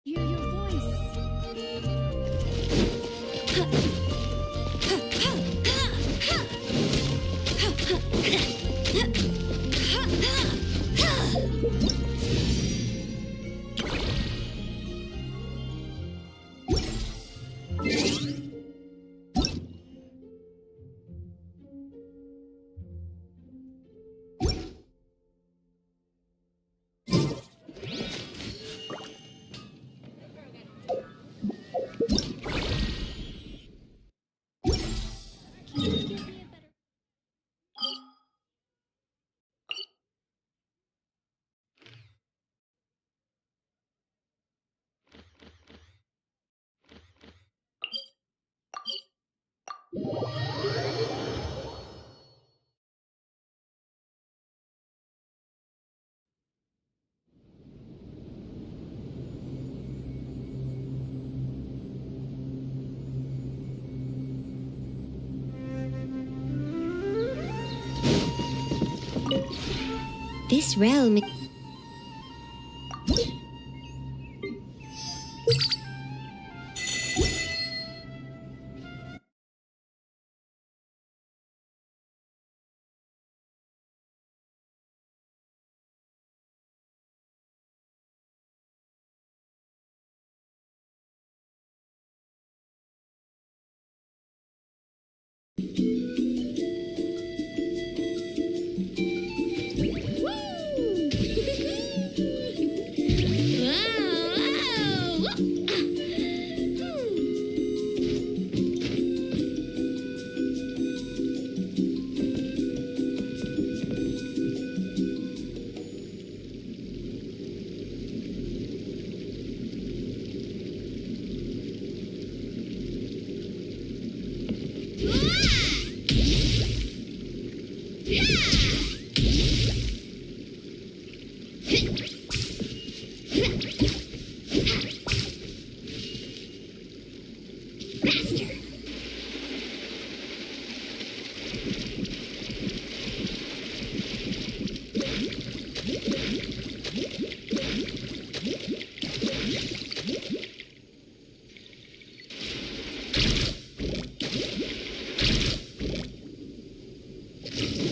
Hear your This realm.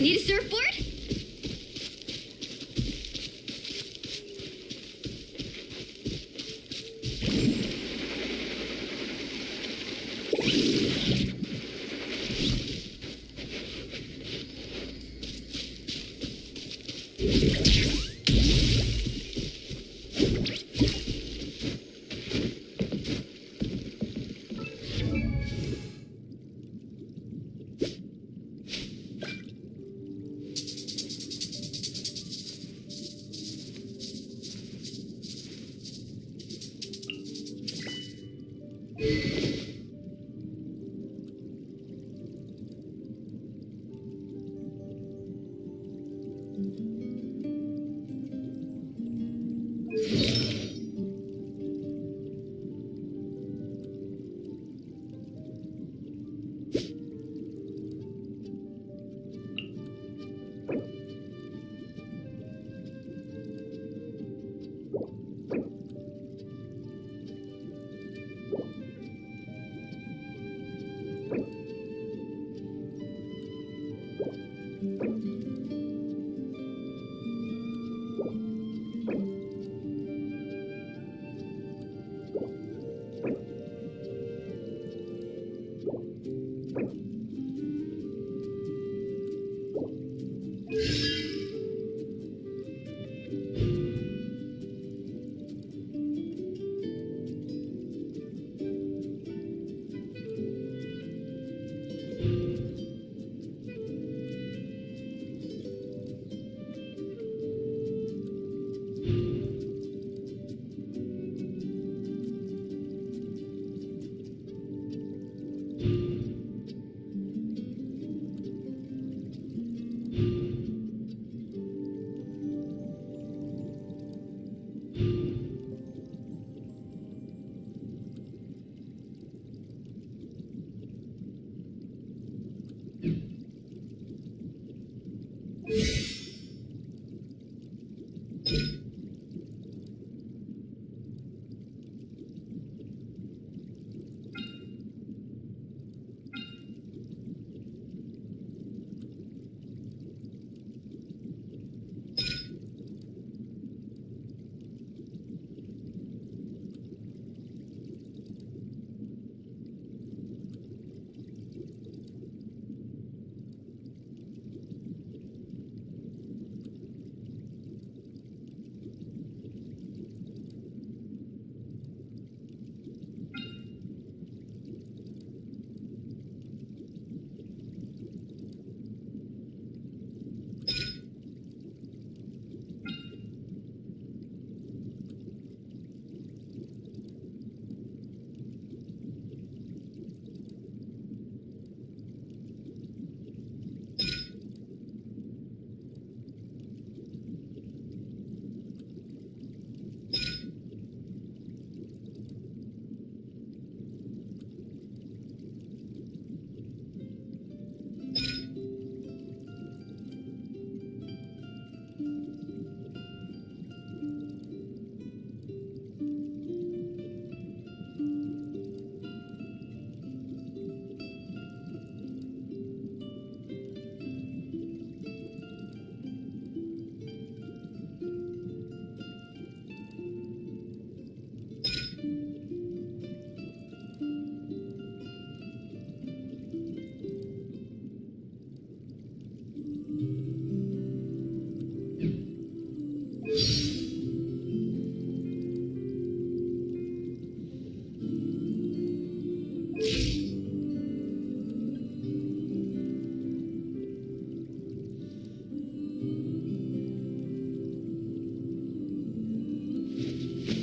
Need a surfboard?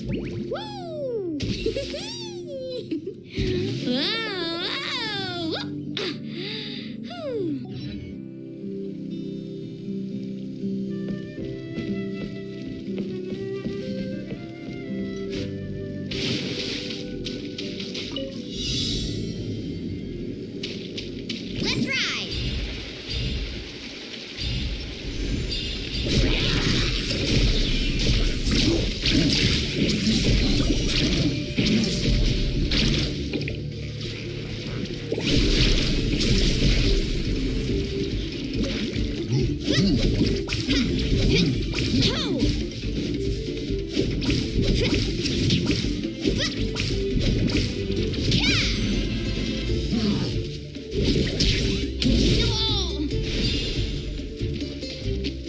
Woo! Whoa! Whoa! Let's ride!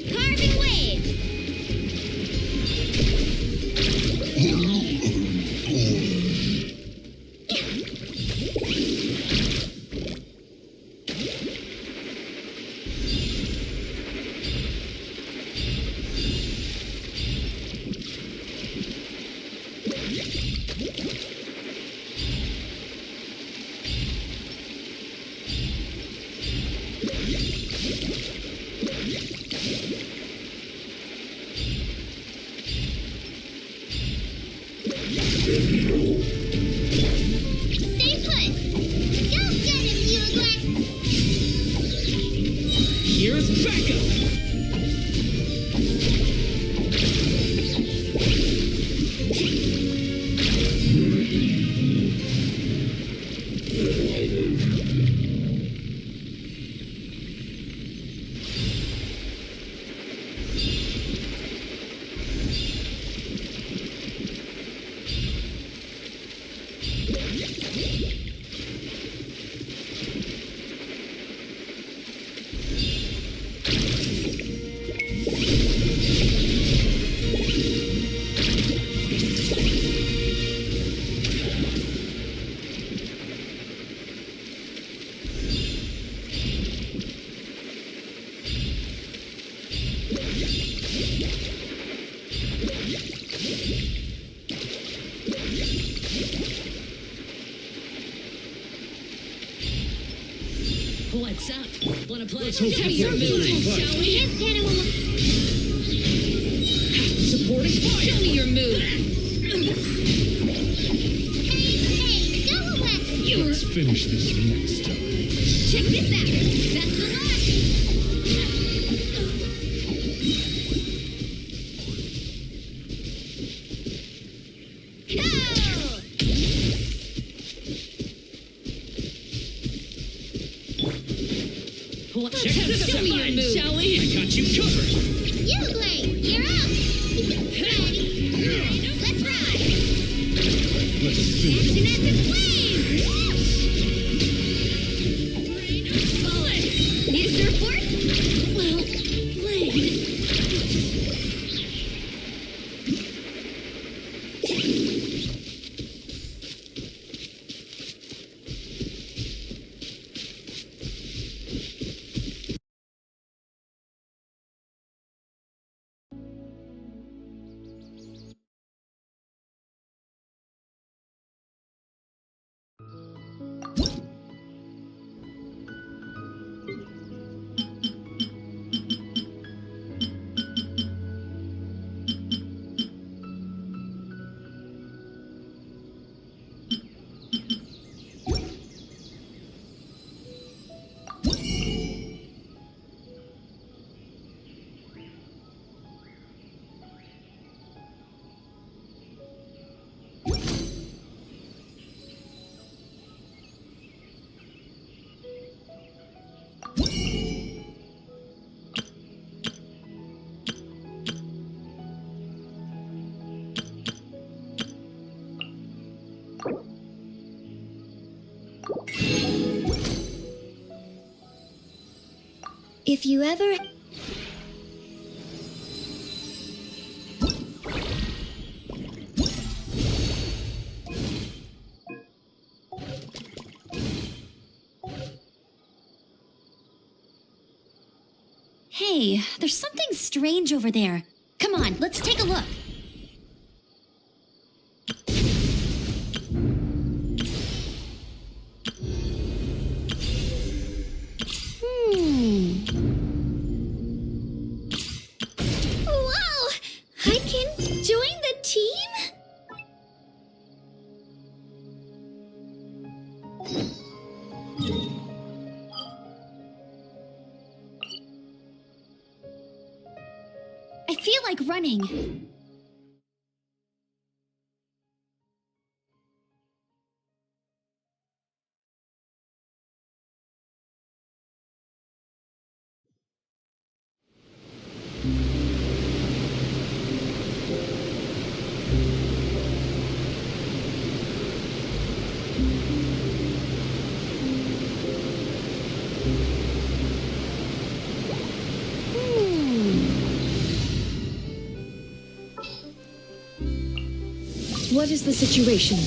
Carving waves! Stay put! Go get him, Bugler! Here's backup! What's up? Wanna play? Let's hope Show we your can moves, play. shall we? Yes, Cannon will... Supporting fire! Show me your move. Hey, go away! Let's finish this next time. Check this out! Best of luck! Go! Check this Show me out, your move, shall we? I got you covered! Bugler, you're up! Ready? Let's ride! Let's finish Action this at the flame! Bullets! Need a surfboard? Well played. If you ever... Hey, there's something strange over there. Come on, let's take a look. running. What is the situation?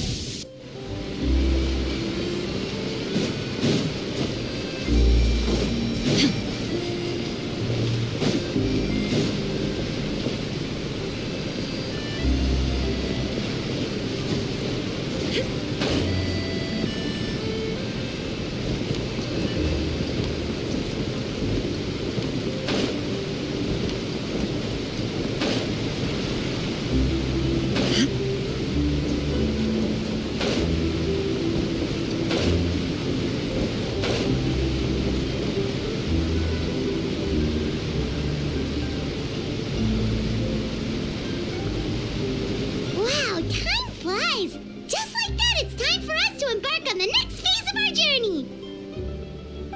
Wow, time flies! Just like that, it's time for us to embark on the next phase of our journey!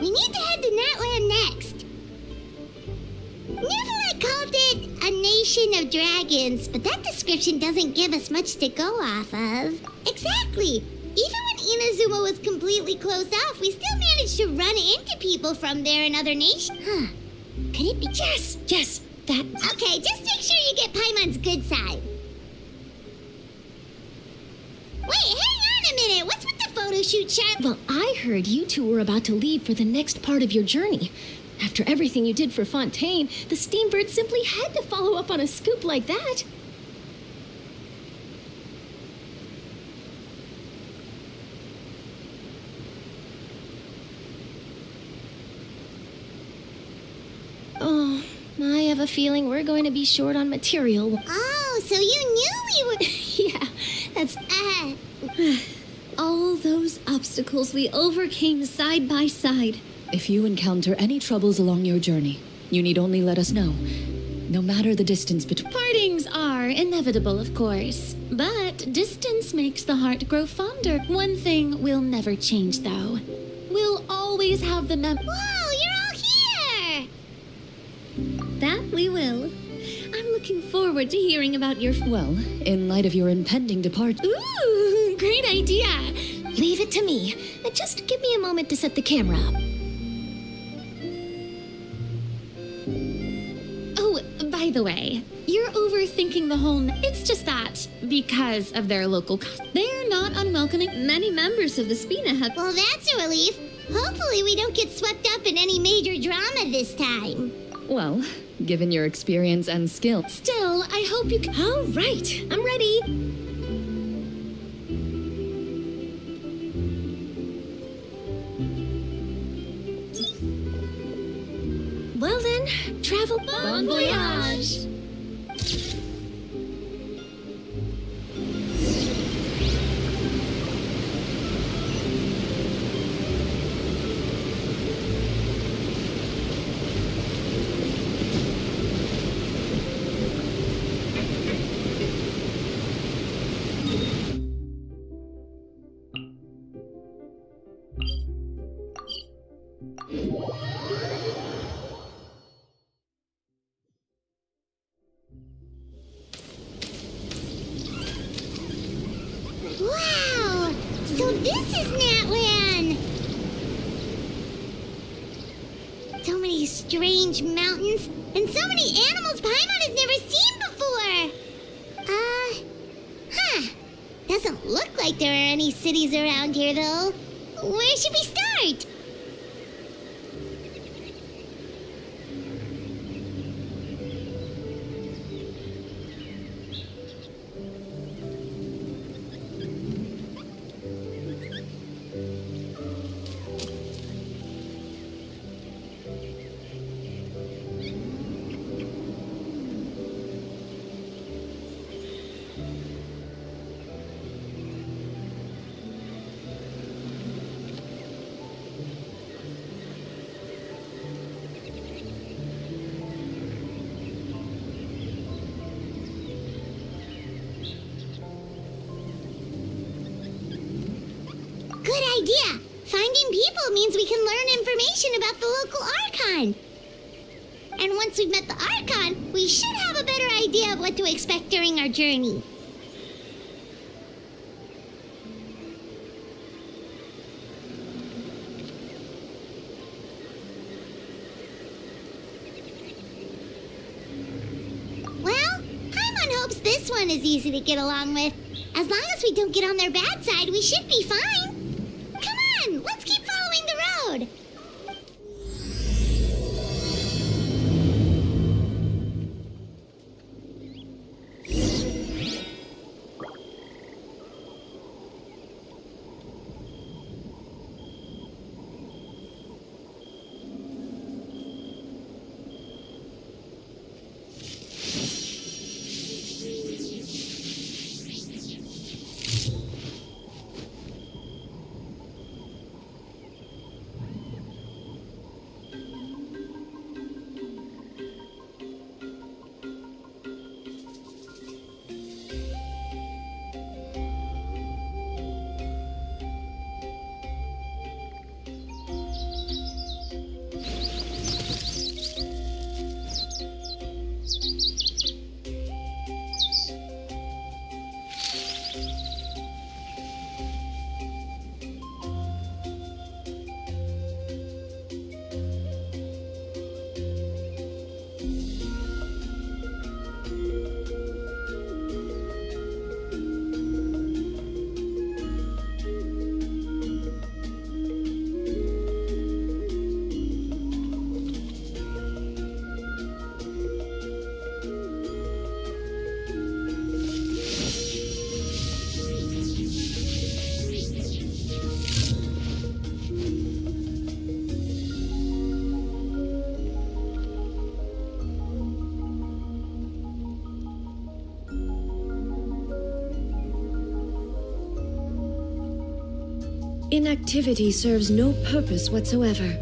We need to head to NATLAN next. Neverland called it a nation of dragons, but that description doesn't give us much to go off of. Exactly! Even when Inazuma was completely closed off, we still managed to run into people from there in other nations. Huh. Could it be? Yes, that... Okay, just make sure you get Paimon's good side. Wait, hang on a minute! What's with the photo shoot, Sharp? Well, I heard you two were about to leave for the next part of your journey. After everything you did for Fontaine, the Steambird simply had to follow up on a scoop like that. Oh, I have a feeling we're going to be short on material. Oh, so you knew we were... Yeah, that's... All those obstacles we overcame side by side. If you encounter any troubles along your journey, you need only let us know. No matter the distance between... Partings are inevitable, of course. But distance makes the heart grow fonder. One thing will never change, though. We'll always have the Whoa, you're all here! That we will. I'm looking forward to hearing about your... Well, in light of your impending departure... Ooh, great idea! Leave it to me. Just give me a moment to set the camera up. Oh, by the way, you're overthinking the whole... It's just that, because of their local they're not unwelcoming. Many members of the Spina have... Well, that's a relief. Hopefully we don't get swept up in any major drama this time. Well, given your experience and skill... Still, I hope you can... All right, I'm ready. Well then, travel bon voyage! Wow! So this is NATLAN! So many strange mountains, and so many animals Paimon has never seen before! Doesn't look like there are any cities around here, though. Where should we start? idea. Finding people means we can learn information about the local Archon. And once we've met the Archon, we should have a better idea of what to expect during our journey. Well, Paimon hopes this one is easy to get along with. As long as we don't get on their bad side, we should be fine. Come on, let's keep following the road. Inactivity serves no purpose whatsoever.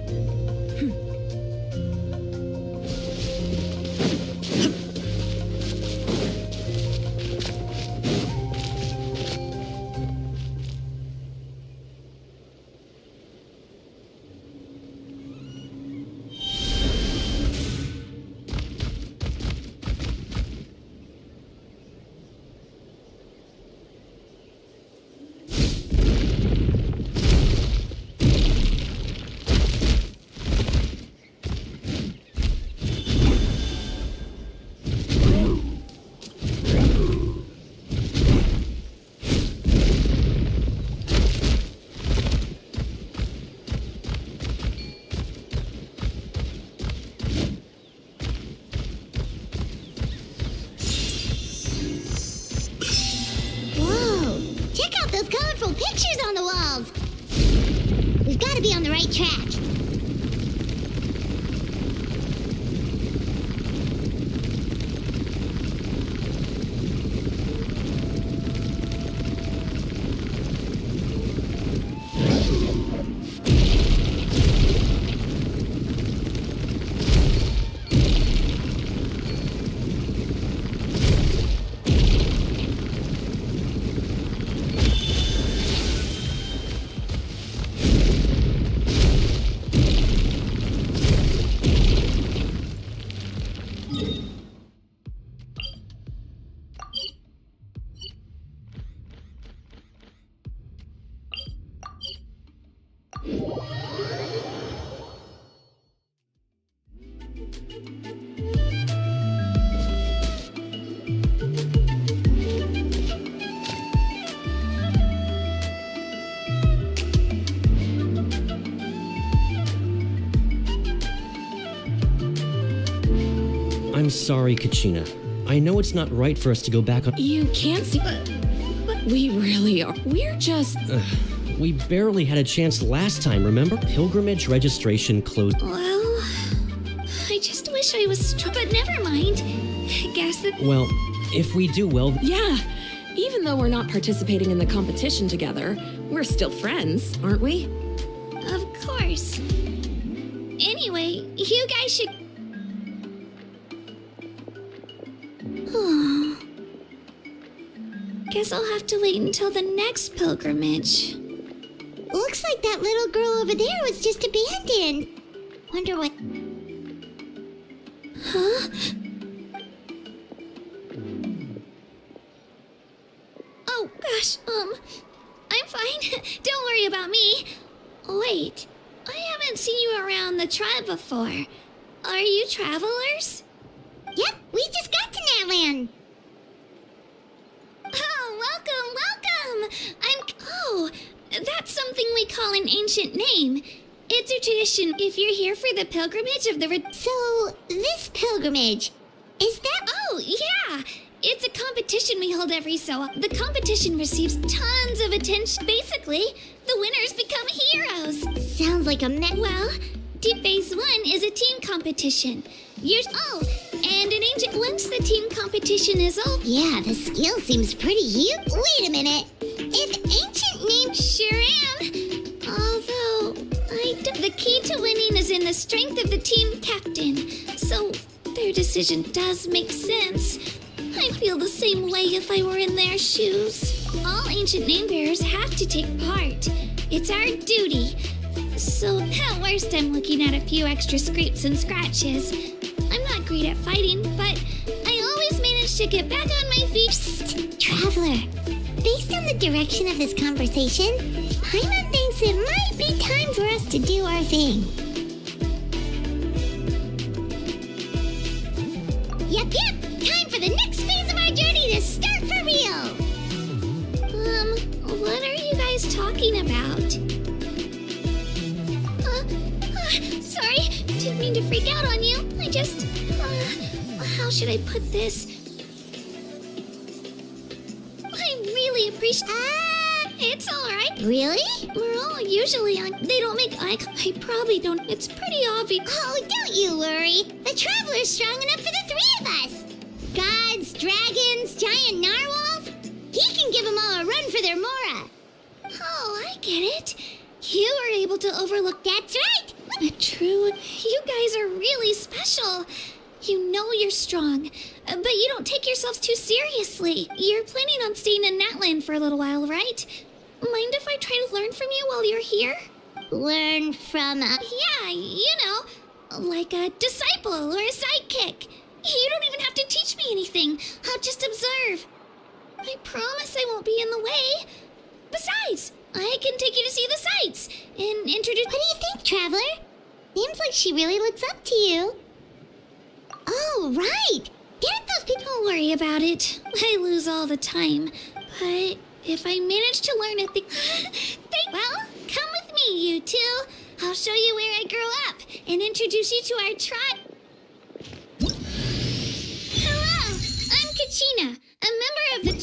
Pictures on the walls! We've got to be on the right track. I'm sorry, Kachina. I know it's not right for us to go back on. You can't see, but we really are. We're just. We barely had a chance last time, remember? Pilgrimage registration closed. Well, I just wish I was but never mind. Guess that. Well, if we do well. Yeah, even though we're not participating in the competition together, we're still friends, aren't we? Of course. Anyway, you guys should. Guess I'll have to wait until the next pilgrimage. Looks like that little girl over there was just abandoned. Wonder what... Huh? Oh, gosh, I'm fine. Don't worry about me. Wait, I haven't seen you around the tribe before. Are you travelers? Yep, we just got to NATLAN. Oh, welcome! Oh, that's something we call an ancient name. It's a tradition if you're here for the pilgrimage of the... So, this pilgrimage, is that... Oh, yeah! It's a competition we hold every so often. The competition receives tons of attention. Basically, the winners become heroes. Sounds like a Well, Deep Phase 1 is a team competition. And an ancient... Once the team competition is over... Yeah, the skill seems pretty huge. Wait a minute. If ancient name... Sure am. Although, the key to winning is in the strength of the team captain. So, their decision does make sense. I'd feel the same way if I were in their shoes. All ancient name bearers have to take part. It's our duty. So, at worst, I'm looking at a few extra scrapes and scratches. I'm not great at fighting, but I always manage to get back on my feet. Psst, Traveler. Based on the direction of this conversation, Paimon thinks it might be time for us to do our thing. Yep. Time for the next phase of our journey to start for real. What are you guys talking about? Sorry, didn't mean to freak out on you. I just, how should I put this? I really appreciate... it's alright. Really? We're all usually on... They don't make eye... I probably don't... It's pretty obvious. Oh, don't you worry. The Traveler's strong enough for the three of us. Gods, dragons, giant narwhals. He can give them all a run for their Mora. Oh, I get it. You were able to overlook... That's right. True. You guys are really special. You know you're strong, but you don't take yourselves too seriously. You're planning on staying in NATLAN for a little while, right? Mind if I try to learn from you while you're here? Learn from Yeah, you know, like a disciple or a sidekick. You don't even have to teach me anything. I'll just observe. I promise I won't be in the way. Besides, I can take you to see the sights and introduce... What do you think, Traveler? Seems like she really looks up to you. Oh, right. Didn't those people... Don't worry about it. I lose all the time. But if I manage to learn a thing... Well, come with me, you two. I'll show you where I grew up and introduce you to our tribe. Hello, I'm Kachina, a member of the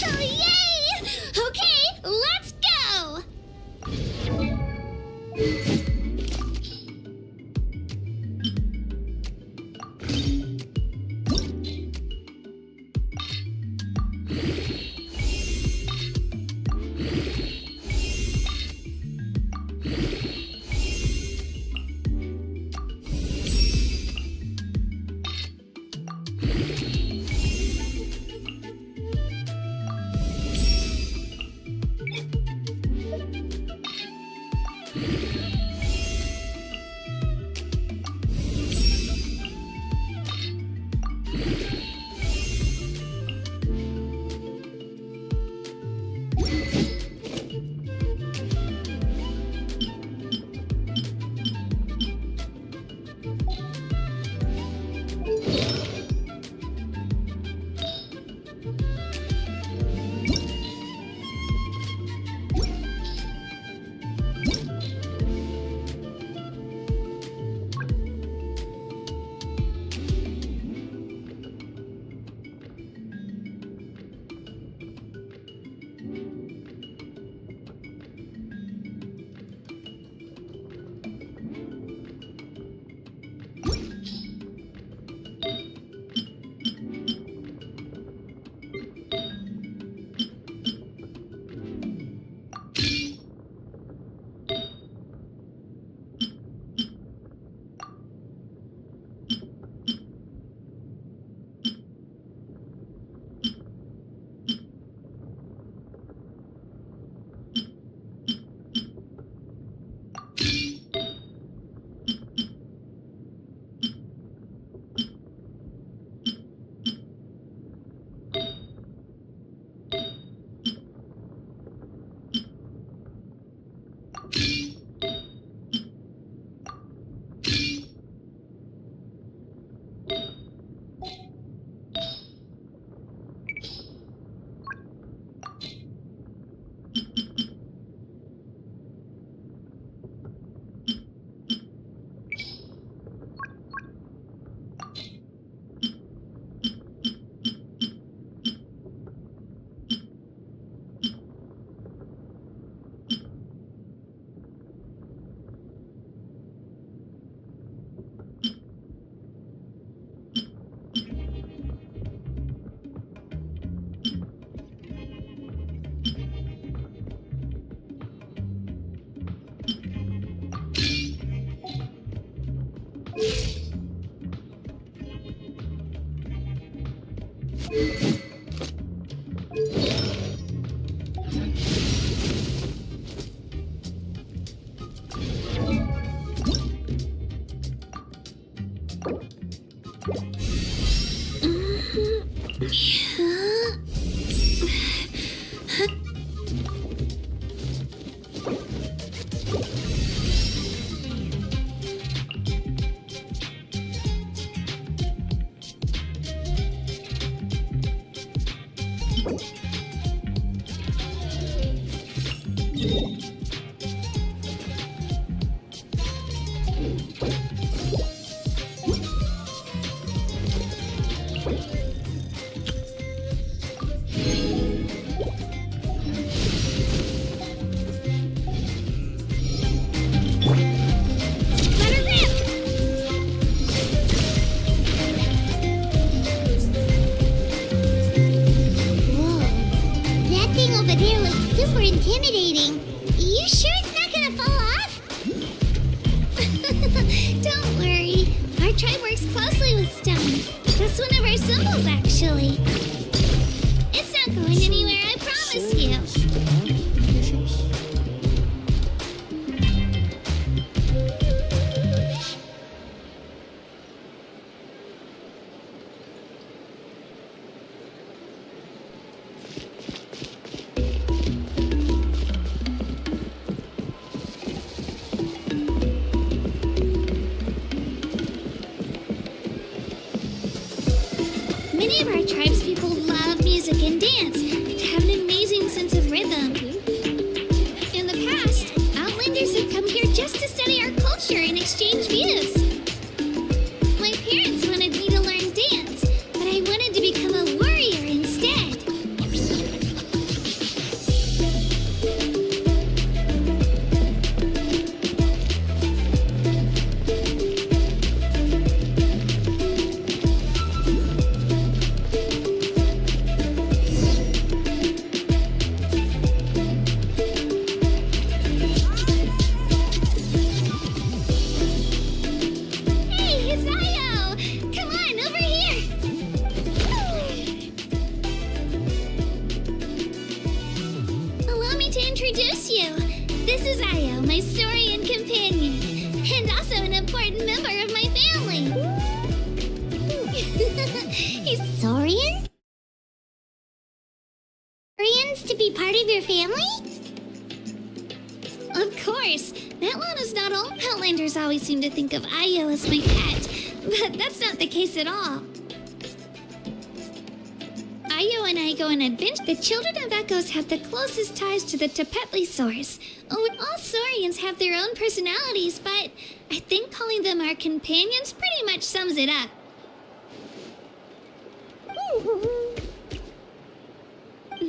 Oh, yay! Okay, let's go! Super intimidating. You sure it's not gonna fall off? Don't worry. Our tribe works closely with stone. That's one of our symbols, actually. It's not going anywhere, I promise you. Many of our tribespeople love music and dance and have an amazing sense of rhythm. In the past, Outlanders have come here just to study our culture and exchange views. My parents wanted me to learn dance, but I wanted to become a warrior instead. This is Io, my Saurian companion, and also an important member of my family. He's Saurian? Saurians to be part of your family? Of course. NATLAN is not all. Outlanders always seem to think of Io as my pet, but that's not the case at all. Io and I go on adventure. The children of Echoes have the closest ties to the Tepetli source. All Saurians have their own personalities, but I think calling them our companions pretty much sums it up.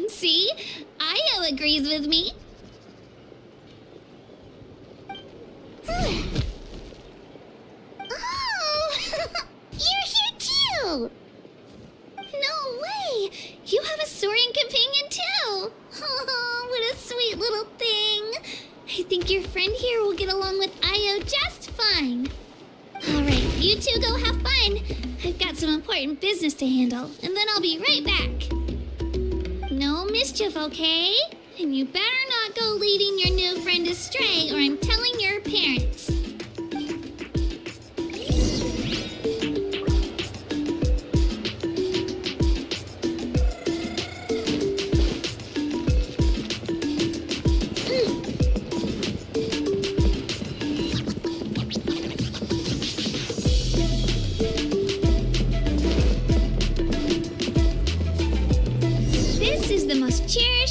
See? Io agrees with me. Oh! You're here too! No way! You have a Saurian companion too! Oh, what a sweet little thing! I think your friend here will get along with Io just fine. Alright, you two go have fun. I've got some important business to handle, and then I'll be right back. No mischief, okay? And you better not go leading your new friend astray, or I'm telling your parents.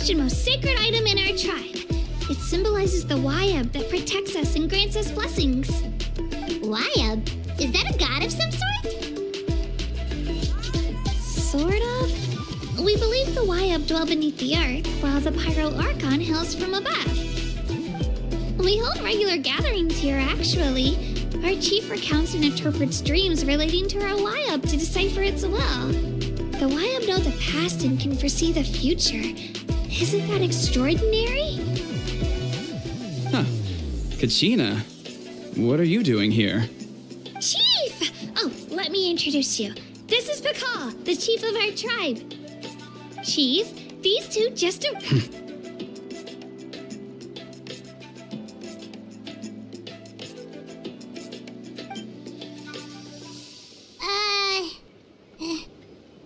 And most sacred item in our tribe. It symbolizes the Wyab that protects us and grants us blessings. Wyab? Is that a god of some sort? Sort of. We believe the Wyab dwell beneath the earth, while the Pyro Archon hails from above. We hold regular gatherings here, actually. Our chief recounts and interprets dreams relating to our Wyab to decipher its will. The Wyab know the past and can foresee the future. Isn't that extraordinary? Huh. Kachina, what are you doing here? Chief! Oh, let me introduce you. This is Paka, the chief of our tribe. Chief, these two just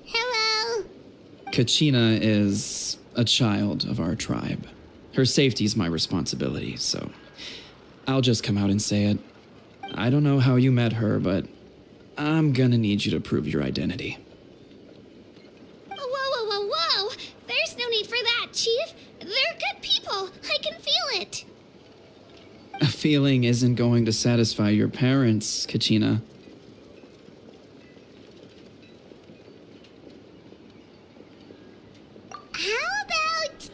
Hello? Kachina is a child of our tribe. Her safety's my responsibility, so I'll just come out and say it. I don't know how you met her, but I'm gonna need you to prove your identity. Whoa. There's no need for that, Chief. They're good people. I can feel it. A feeling isn't going to satisfy your parents, Kachina. How about,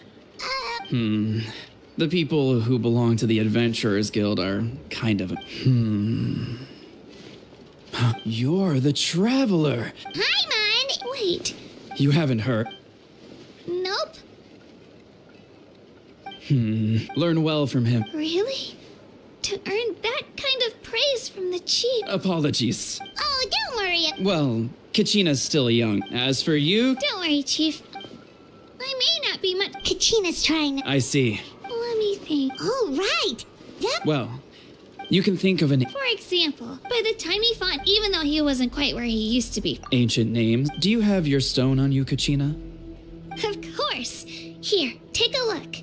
The people who belong to the Adventurers Guild are kind of You're the Traveler. Paimon? Wait, You haven't heard. nope. Learn well from him. Really? To earn that kind of praise from the chief? Apologies. Oh, don't worry. Well, Kachina's still young. As for you, Don't worry, Chief. I may not be much. Kachina's trying. I see. Let me think. Oh, right. That Well, you can think of an For example, by the time he fought, even though he wasn't quite where he used to be. ancient name. Do you have your stone on you, Kachina? Of course. Here, take a look.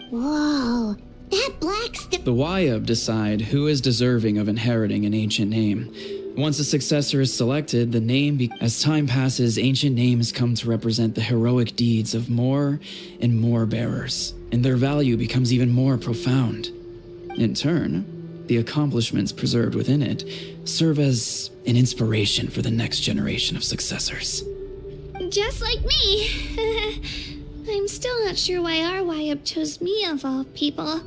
Whoa. That black stuff. The Wayab decide who is deserving of inheriting an ancient name. Once a successor is selected, the name, as time passes, ancient names come to represent the heroic deeds of more and more bearers, and their value becomes even more profound. In turn, the accomplishments preserved within it serve as an inspiration for the next generation of successors. Just like me. I'm still not sure why our Wayab chose me of all people.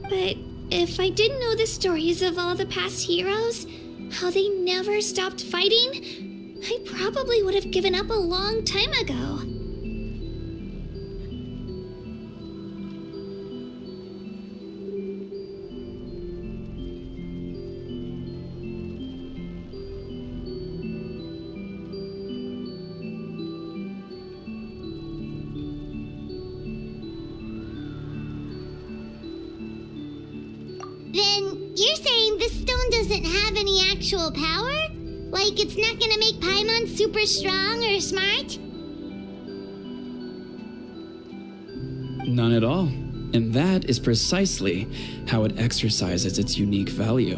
But if I didn't know the stories of all the past heroes, how they never stopped fighting, I probably would have given up a long time ago. Then you're saying this stone doesn't have any actual power? Like it's not gonna make Paimon super strong or smart? None at all. And that is precisely how it exercises its unique value.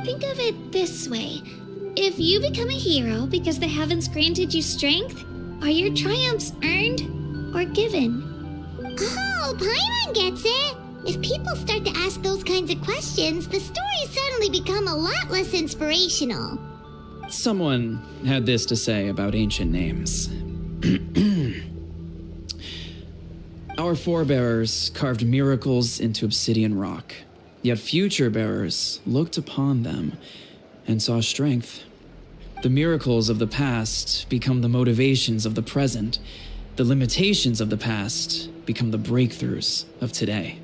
Think of it this way. If you become a hero because the heavens granted you strength, are your triumphs earned or given? Oh, Paimon gets it! If people start to ask those kinds of questions, the stories suddenly become a lot less inspirational. Someone had this to say about ancient names. Our forebears carved miracles into obsidian rock, yet future bearers looked upon them and saw strength. The miracles of the past become the motivations of the present. The limitations of the past become the breakthroughs of today.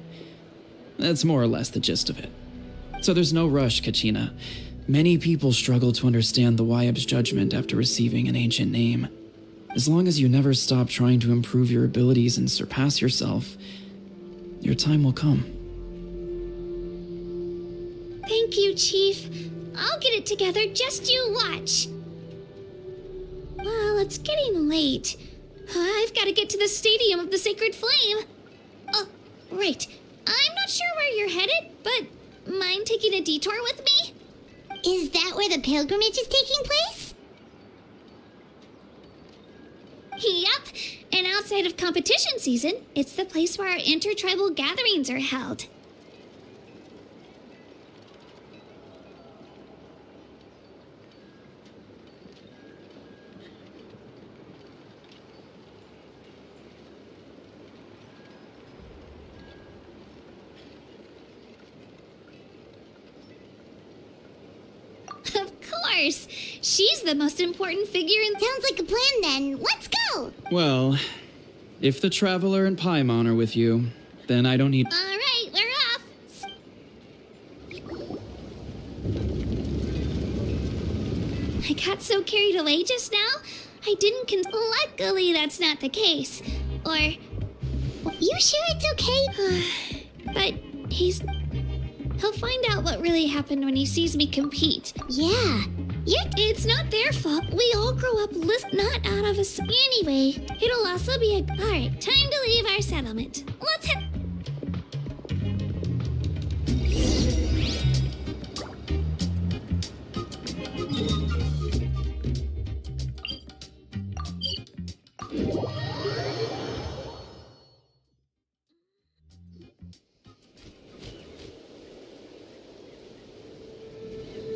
That's more or less the gist of it. So there's no rush, Kachina. Many people struggle to understand the Wayab's judgment after receiving an ancient name. As long as you never stop trying to improve your abilities and surpass yourself, your time will come. Thank you, Chief. I'll get it together, just you watch. Well, it's getting late. I've got to get to the Stadium of the Sacred Flame. Oh, right. I'm not sure where you're headed, but mind taking a detour with me? Is that where the pilgrimage is taking place? Yep. And outside of competition season, it's the place where our intertribal gatherings are held. Of course. She's the most important figure in... Sounds like a plan then. Let's go! Well, if the Traveler and Paimon are with you, then I don't need... All right, we're off. I got so carried away just now, I didn't luckily, that's not the case. Or... You sure it's okay? But he'll find out what really happened when he sees me compete. Yeah. It's not their fault. We all grow up not out of a... Anyway, it'll also be a... Alright, time to leave our settlement. Let's head...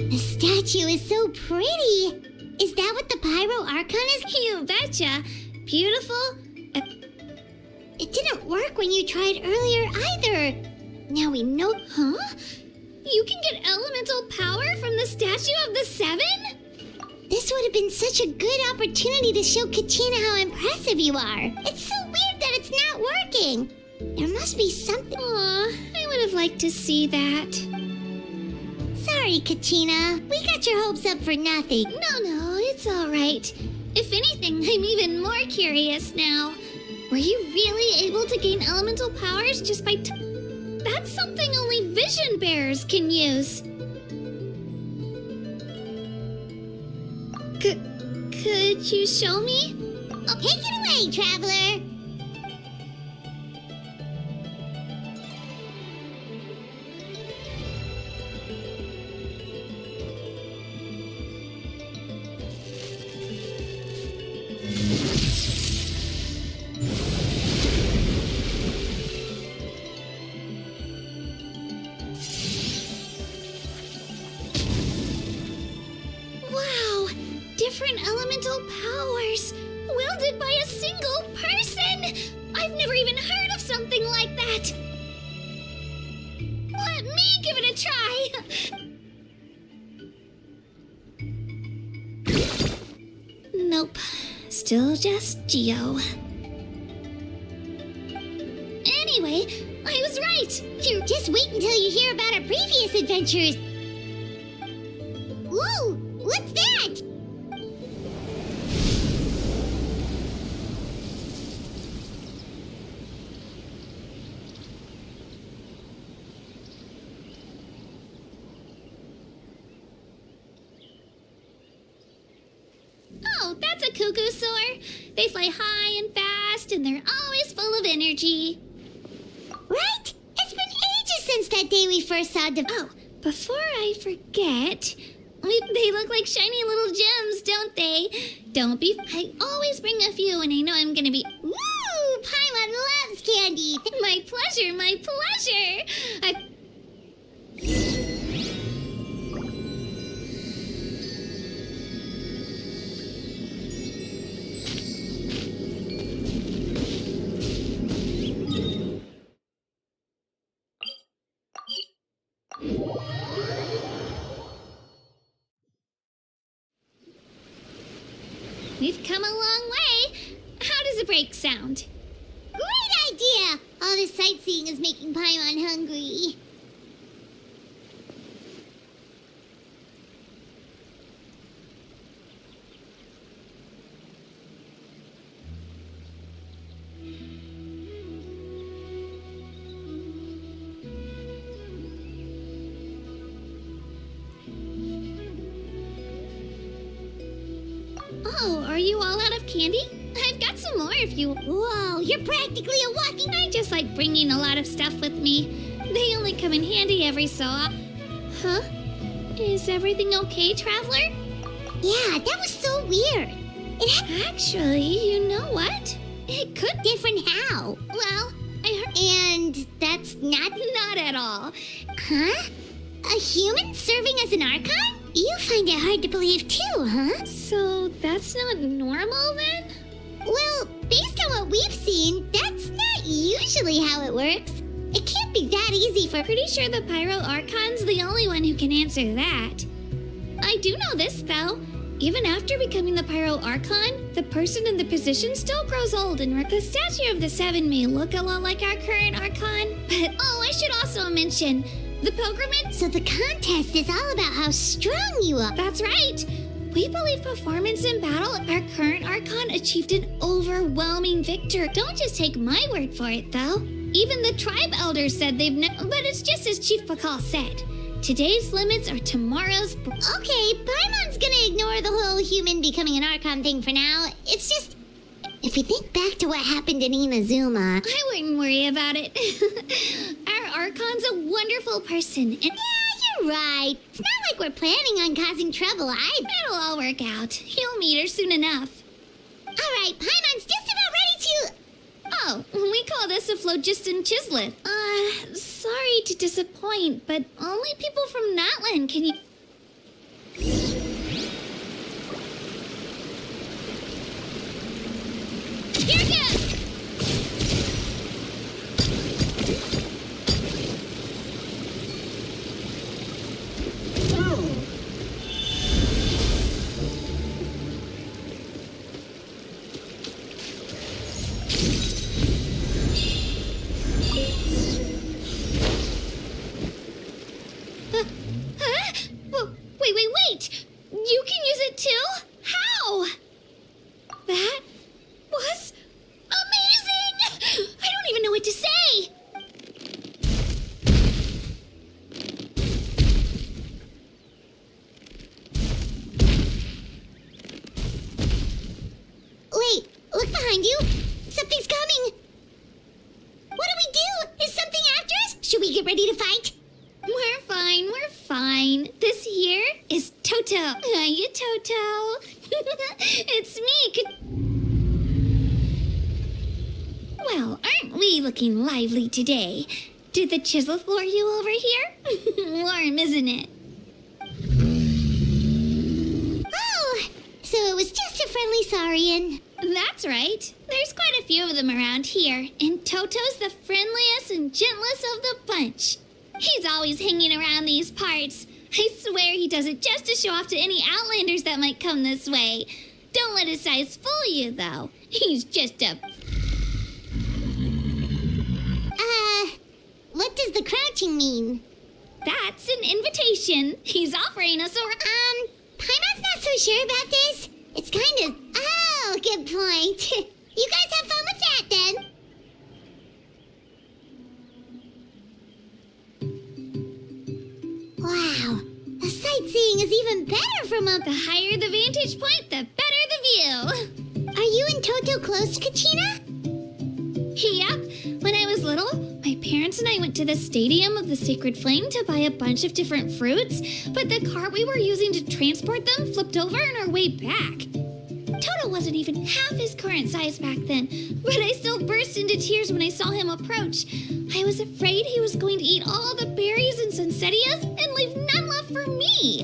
The statue is so pretty. Is that what the Pyro Archon is? You betcha. Beautiful. It didn't work when you tried earlier either. Now we know. Huh? You can get elemental power from the statue of the Seven? This would have been such a good opportunity to show Katina how impressive you are. It's so weird that it's not working. There must be something. Aw, I would have liked to see that. Sorry, Katina. We got your hopes up for nothing. No, it's all right. If anything, I'm even more curious now. Were you really able to gain elemental powers just by... That's something only vision bearers can use. Could you show me? Oh, take it away, traveler. Wow! Different elemental powers, wielded by a single person! I've never even heard of something like that! Let me give it a try! Nope. Still just Geo. Anyway, I was right! You just wait until you hear about our previous adventures. Whoa! What's that? Oh, that's a cuckoo soar. They fly high and fast, and they're always full of energy. Right? It's been ages since that day we first saw the... Oh, before I forget, they look like shiny little gems, don't they? Don't be... I always bring a few when I know I'm gonna be... Woo! Paimon loves candy. My pleasure, my pleasure! We've come a long way. How does a break sound? Great idea! All this sightseeing is making Paimon hungry. Oh, are you all out of candy? I've got some more if you... Whoa, you're practically a walking... I just like bringing a lot of stuff with me. They only come in handy every so often. Huh? Is everything okay, Traveler? Yeah, that was so weird. Actually, you know what? It could... Different how? Well, I heard... And that's not... Not at all. Huh? A human serving as an Archon? You find it hard to believe too, huh? So that's not normal then? Well, based on what we've seen, that's not usually how it works. It can't be that easy for... Pretty sure the Pyro Archon's the only one who can answer that. I do know this, though. Even after becoming the Pyro Archon, the person in the position still grows old, and the statue of the Seven may look a lot like our current Archon. But, oh, I should also mention, the pilgrimage... So the contest is all about how strong you are. That's right. We believe performance in battle, our current Archon achieved an overwhelming victory. Don't just take my word for it, though. Even the tribe elders said they've but it's just as Chief Pakal said. Today's limits are tomorrow's... Okay, Paimon's gonna ignore the whole human becoming an Archon thing for now. It's just... If we think back to what happened in Inazuma... I wouldn't worry about it. Our Archon's a wonderful person, and... Yeah, you're right. It's not like we're planning on causing trouble. It'll all work out. You'll meet her soon enough. Alright, Paimon's just about ready to... Oh, we call this a phlogiston chislet. Sorry to disappoint, but only people from NATLAN can you... Here it goes! Wait! You can use it too? How? That was amazing! I don't even know what to say! Wait, look behind you. Something's coming. What do we do? Is something after us? Should we get ready to fight? We're fine. This here is Toto. Hiya, Toto. It's me. Well, aren't we looking lively today? Did the chisel lure you over here? Warm, isn't it? Oh, so it was just a friendly Saurian. That's right. There's quite a few of them around here, and Toto's the friendliest and gentlest of the bunch. He's always hanging around these parts. I swear he does it just to show off to any Outlanders that might come this way. Don't let his size fool you, though. He's just a... What does the crouching mean? That's an invitation. He's offering us a... Paimon's not so sure about this. It's kind of... Oh, good point. You guys have fun with that, then. Wow, the sightseeing is even better from up... The higher the vantage point, the better the view. Are you and Toto close, Kachina? Yep. When I was little, my parents and I went to the Stadium of the Sacred Flame to buy a bunch of different fruits, but the cart we were using to transport them flipped over on our way back. Toto wasn't even half his current size back then, but I still burst into tears when I saw him approach. I was afraid he was going to eat all the berries and sunsettias and leave none left for me.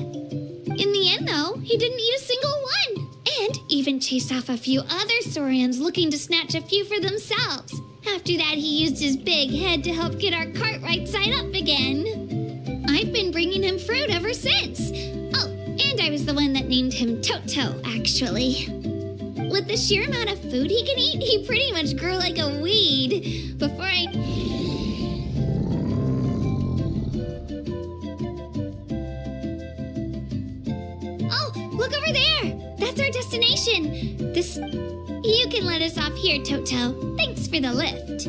In the end, though, he didn't eat a single one, and even chased off a few other Saurians looking to snatch a few for themselves. After that, he used his big head to help get our cart right side up again. I've been bringing him fruit ever since. Oh, and I was the one that named him Toto, actually. With the sheer amount of food he can eat, he pretty much grew like a weed. Before I... Oh, look over there! That's our destination. You can let us off here, Toto. Thanks for the lift.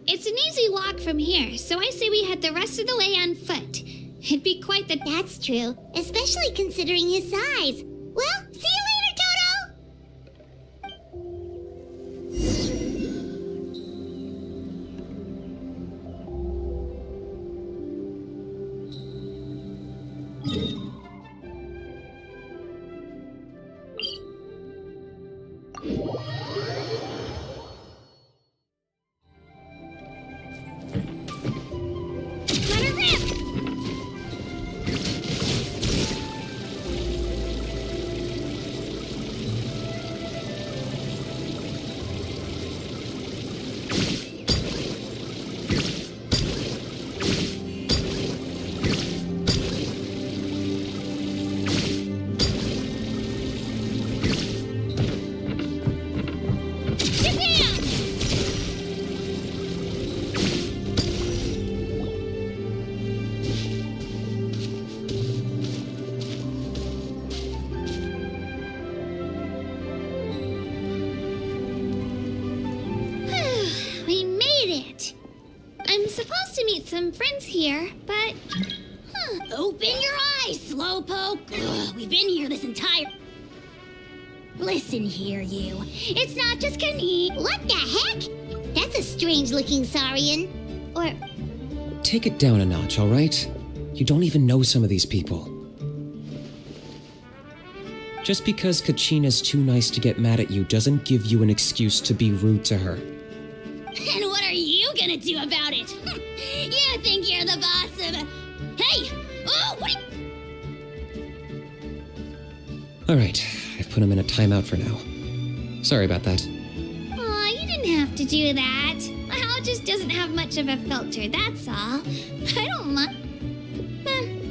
It's an easy walk from here, so I say we head the rest of the way on foot. It'd be quite the... That's true, especially considering his size. Well, see you later, Toto! Let her rip! supposed to meet some friends here, but... Open your eyes, Slowpoke. Ugh, we've been here this entire... Listen here, you. It's not just Kani. What the heck? That's a strange-looking Saurian. Or... Take it down a notch, all right? You don't even know some of these people. Just because Kachina's too nice to get mad at you doesn't give you an excuse to be rude to her. And what are you gonna do about it? You think you're the boss of... Hey! Oh, what are you... All right, I've put him in a timeout for now. Sorry about that. Aw, you didn't have to do that. My house just doesn't have much of a filter, that's all. I don't mind.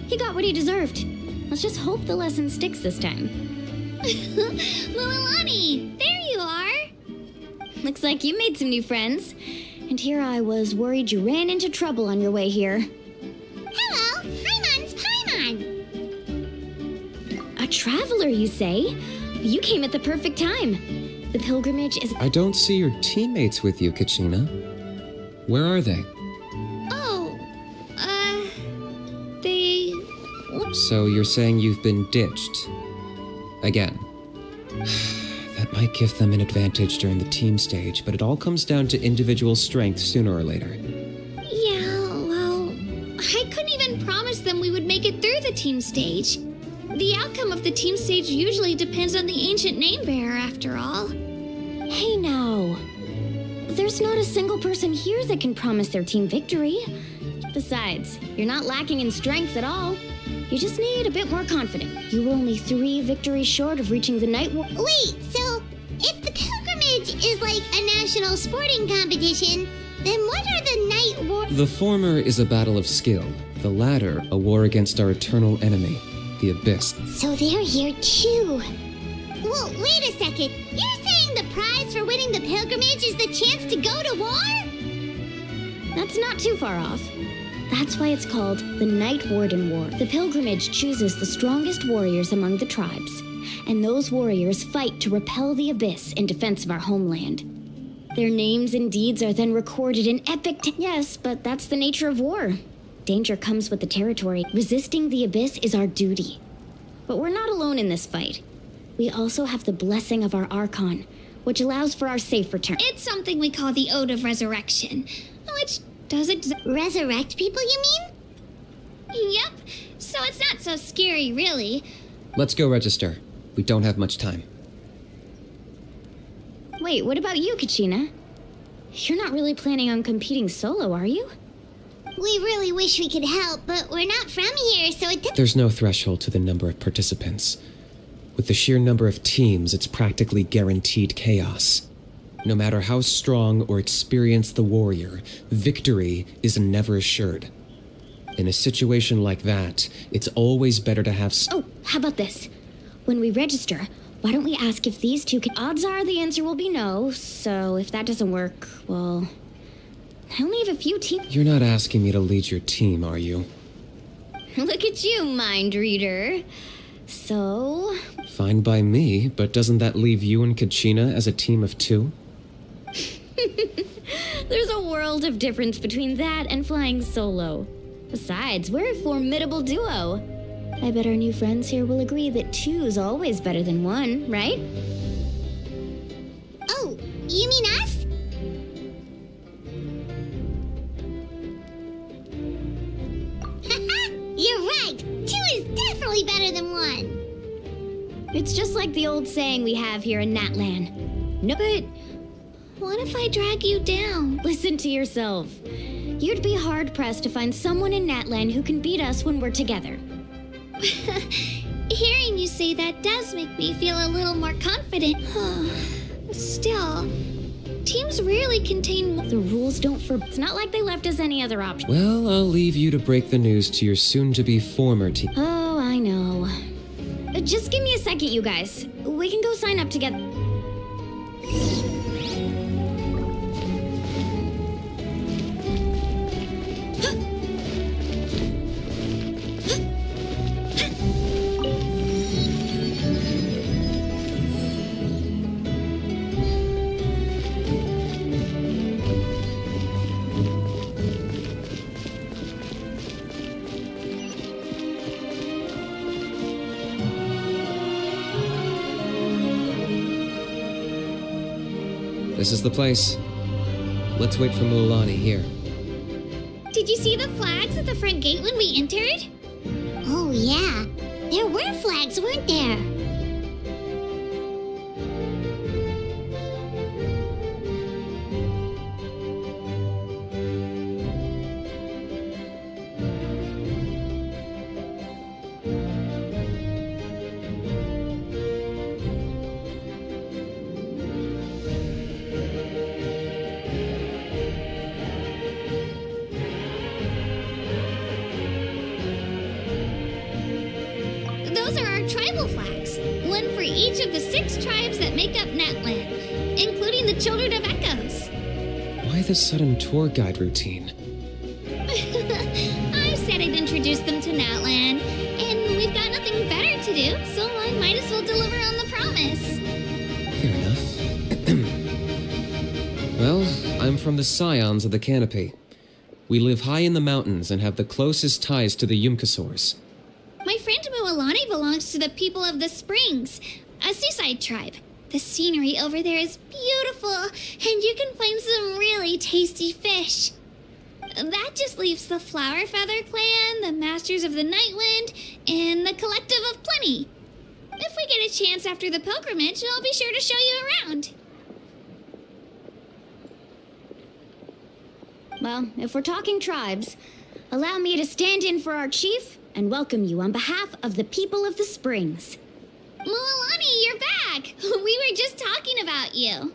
He got what he deserved. Let's just hope the lesson sticks this time. Lilani, there you are. Looks like you made some new friends. And here I was worried you ran into trouble on your way here. Hello! Paimon's Paimon! A traveler, you say? You came at the perfect time. The pilgrimage is... I don't see your teammates with you, Kachina. Where are they? Oh, they... So you're saying you've been ditched? Again. That might give them an advantage during the team stage, but it all comes down to individual strength sooner or later. Yeah, well, I couldn't even promise them we would make it through the team stage. The outcome of the team stage usually depends on the ancient name bearer, after all. Hey now. There's not a single person here that can promise their team victory. Besides, you're not lacking in strength at all. You just need a bit more confidence. You were only 3 victories short of reaching the Night War. Wait, so if the pilgrimage is like a national sporting competition, then what are the Night War... The former is a battle of skill. The latter, a war against our eternal enemy, the Abyss. So they're here too. Well, wait a second. You're saying the prize for winning the pilgrimage is the chance to go to war? That's not too far off. That's why it's called the Night Warden War. The pilgrimage chooses the strongest warriors among the tribes, and those warriors fight to repel the Abyss in defense of our homeland. Their names and deeds are then recorded in epic... Yes, but that's the nature of war. Danger comes with the territory. Resisting the Abyss is our duty. But we're not alone in this fight. We also have the blessing of our Archon, which allows for our safe return. It's something we call the Ode of Resurrection, which does it... Resurrect people, you mean? Yep, so it's not so scary, really. Let's go register. We don't have much time. Wait, what about you, Kachina? You're not really planning on competing solo, are you? We really wish we could help, but we're not from here, so it... There's no threshold to the number of participants. With the sheer number of teams, it's practically guaranteed chaos. No matter how strong or experienced the warrior, victory is never assured. In a situation like that, it's always better to have... Oh, how about this? When we register, why don't we ask if these two can... Odds are the answer will be no, so if that doesn't work, well... I only have a few teams... You're not asking me to lead your team, are you? Look at you, mind reader. So... Fine by me, but doesn't that leave you and Kachina as a team of 2? There's a world of difference between that and flying solo. Besides, we're a formidable duo. I bet our new friends here will agree that 2's always better than 1, right? Oh, you mean us? You're right. 2 is definitely better than 1. It's just like the old saying we have here in NATLAN. No, but What if I drag you down? listen to yourself. You'd be hard-pressed to find someone in NATLAN who can beat us when we're together. Hearing you say that does make me feel a little more confident. Still, teams rarely contain... The rules don't It's not like they left us any other option. Well, I'll leave you to break the news to your soon-to-be former team. Oh, I know. Just give me a second, you guys. We can go sign up together. This is the place. Let's wait for Mualani here. Did you see the flags at the front gate when we entered? Oh, yeah. There were flags, weren't there? Those are our tribal flags. One for each of the 6 tribes that make up NATLAN, including the Children of Echoes. Why the sudden tour guide routine? I said I'd introduce them to NATLAN, and we've got nothing better to do, so I might as well deliver on the promise. Fair enough. Well, I'm from the Scions of the Canopy. We live high in the mountains and have the closest ties to the Yumkasaurs. My friend Mualani belongs to the people of the Springs, a seaside tribe. The scenery over there is beautiful, and you can find some really tasty fish. That just leaves the Flower Feather Clan, the Masters of the Nightwind, and the Collective of Plenty. If we get a chance after the pilgrimage, I'll be sure to show you around. Well, if we're talking tribes, allow me to stand in for our chief and welcome you on behalf of the people of the Springs. Mualani, you're back! We were just talking about you.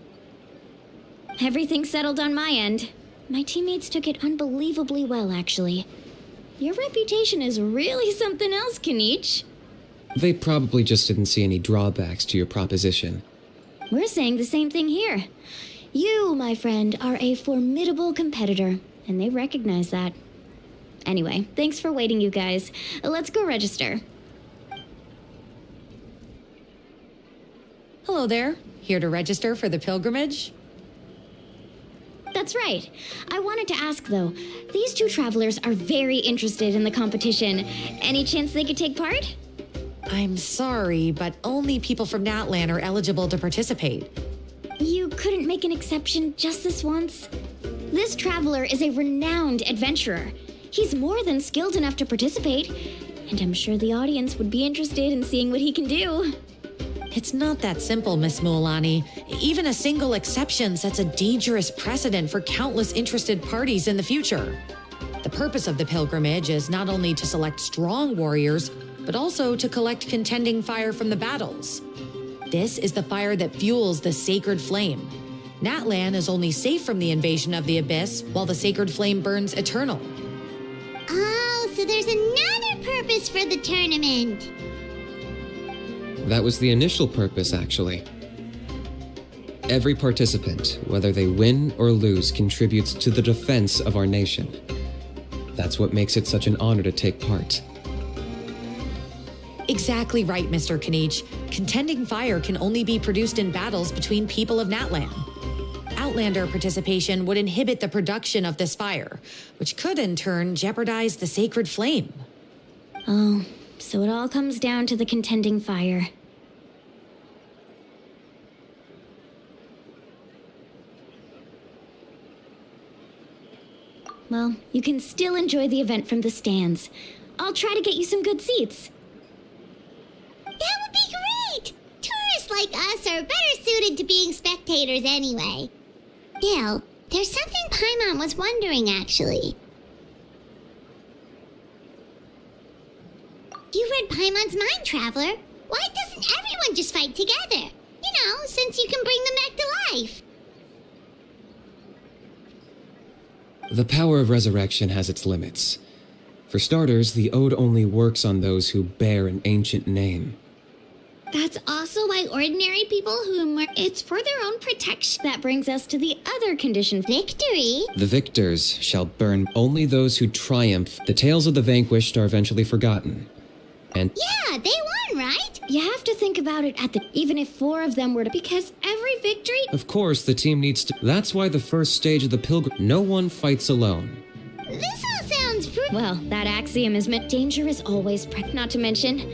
Everything's settled on my end. My teammates took it unbelievably well, actually. Your reputation is really something else, Kanich. They probably just didn't see any drawbacks to your proposition. We're saying the same thing here. You, my friend, are a formidable competitor, and they recognize that. Anyway, thanks for waiting, you guys. Let's go register. Hello there. Here to register for the pilgrimage? That's right. I wanted to ask, though. These 2 travelers are very interested in the competition. Any chance they could take part? I'm sorry, but only people from NATLAN are eligible to participate. You couldn't make an exception just this once? This traveler is a renowned adventurer. He's more than skilled enough to participate, and I'm sure the audience would be interested in seeing what he can do. It's not that simple, Miss Mualani. Even a single exception sets a dangerous precedent for countless interested parties in the future. The purpose of the pilgrimage is not only to select strong warriors, but also to collect contending fire from the battles. This is the fire that fuels the sacred flame. NATLAN is only safe from the invasion of the Abyss, while the sacred flame burns eternal. Oh, so there's another purpose for the tournament. That was the initial purpose, actually. Every participant, whether they win or lose, contributes to the defense of our nation. That's what makes it such an honor to take part. Exactly right, Mr. Kanich. Contending fire can only be produced in battles between people of NATLAN. Outlander participation would inhibit the production of this fire, which could in turn jeopardize the sacred flame. Oh, so it all comes down to the contending fire. Well, you can still enjoy the event from the stands. I'll try to get you some good seats. That would be great! Tourists like us are better suited to being spectators anyway. Still, there's something Paimon was wondering, actually. You read Paimon's mind, Traveler. Why doesn't everyone just fight together? You know, since you can bring them back to life. The power of resurrection has its limits. For starters, the ode only works on those who bear an ancient name. That's also why ordinary people it's for their own protection. That brings us to the other condition. Victory? The victors shall burn only those who triumph. The tales of the vanquished are eventually forgotten. And Yeah, they won, right? You have to think about it even if 4 of them were to... Because every victory... of course, the team needs to... That's why the first stage of the pilgrim... No one fights alone. This all sounds pretty... Well, that axiom is meant danger is always not to mention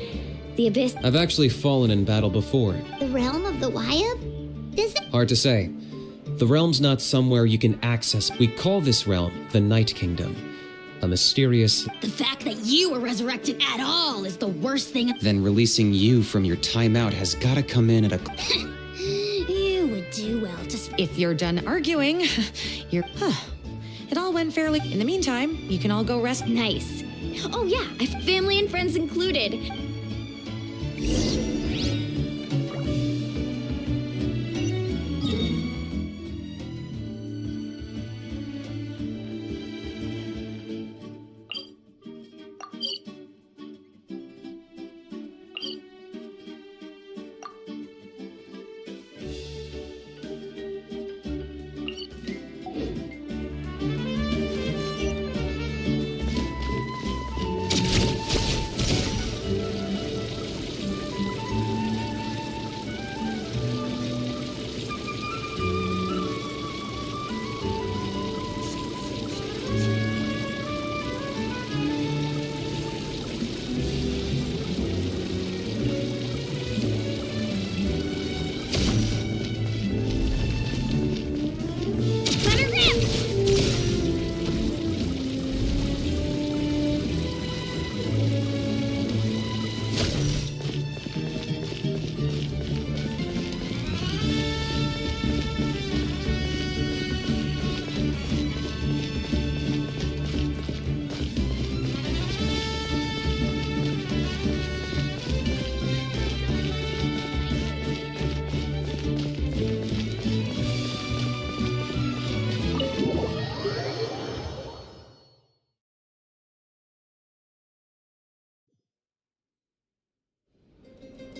the Abyss. I've actually fallen in battle before. The realm of the Wyab? Does it... Hard to say. The realm's not somewhere you can access. We call this realm the Night Kingdom. A mysterious... The fact that you were resurrected at all is the worst thing. Then releasing you from your timeout has gotta come in at a... You would do well to... If you're done arguing, you're... It all went fairly... In the meantime, you can all go rest... Nice. Oh yeah, I've family and friends included.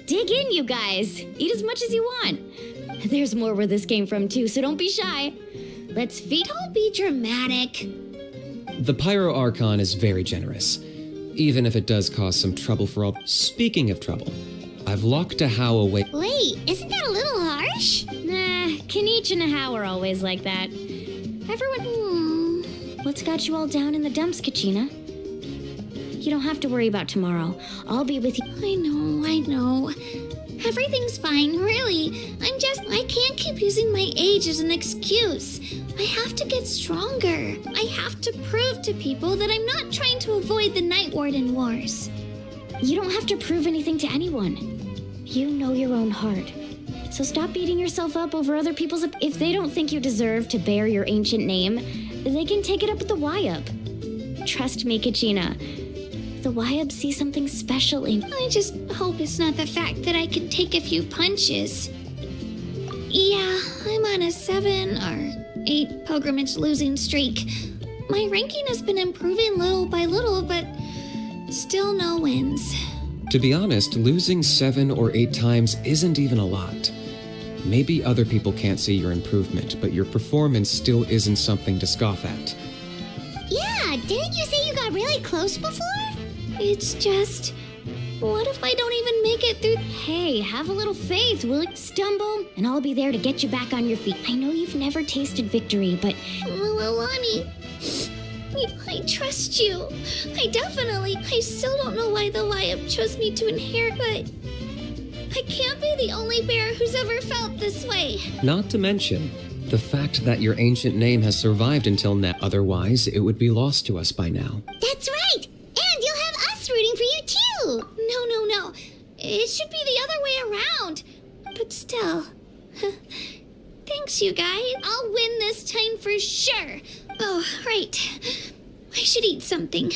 Dig in, you guys. Eat as much as you want. There's more where this came from, too, so don't be shy. Let's feed. Don't be dramatic. The Pyro Archon is very generous, even if it does cause some trouble for all. Speaking of trouble, I've locked a How away. Wait, isn't that a little harsh? Nah, Kenichi and How are always like that. Everyone... What's got you all down in the dumps, Kachina? You don't have to worry about tomorrow. I'll be with you. I know. Everything's fine, really. I can't keep using my age as an excuse. I have to get stronger. I have to prove to people that I'm not trying to avoid the Night Warden Wars. You don't have to prove anything to anyone. You know your own heart. So stop beating yourself up over other people's... If they don't think you deserve to bear your ancient name, they can take it up with the YUP. Trust me, Kachina. The YUP see something special in... I just hope it's not the fact that I can take a few punches. Yeah, I'm on a 7 or 8 pilgrimage losing streak. My ranking has been improving little by little, but still no wins. To be honest, losing 7 or 8 times isn't even a lot. Maybe other people can't see your improvement, but your performance still isn't something to scoff at. Yeah, didn't you say you got really close before? It's just... What if I don't even make it through... Hey, have a little faith, will you? Stumble, and I'll be there to get you back on your feet. I know you've never tasted victory, but... Lilani, I trust you. I still don't know why the YUP chose me to inherit, but... I can't be the only bear who's ever felt this way. Not to mention, the fact that your ancient name has survived until now. Otherwise, it would be lost to us by now. That's right! And you'll have us rooting for you, too! No. It should be the other way around. But still... Thanks, you guys. I'll win this time for sure. Oh, right. I should eat something.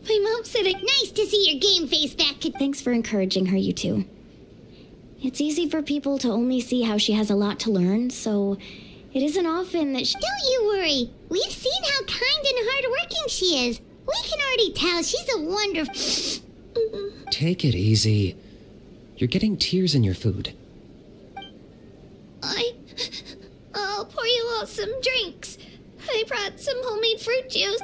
My mom said it... Nice to see your game face back. Thanks for encouraging her, you two. It's easy for people to only see how she has a lot to learn, so it isn't often that she... Don't you worry. We've seen how kind and hardworking she is. We can already tell she's a wonderful... Take it easy. You're getting tears in your food. I'll pour you all some drinks. I brought some homemade fruit juice.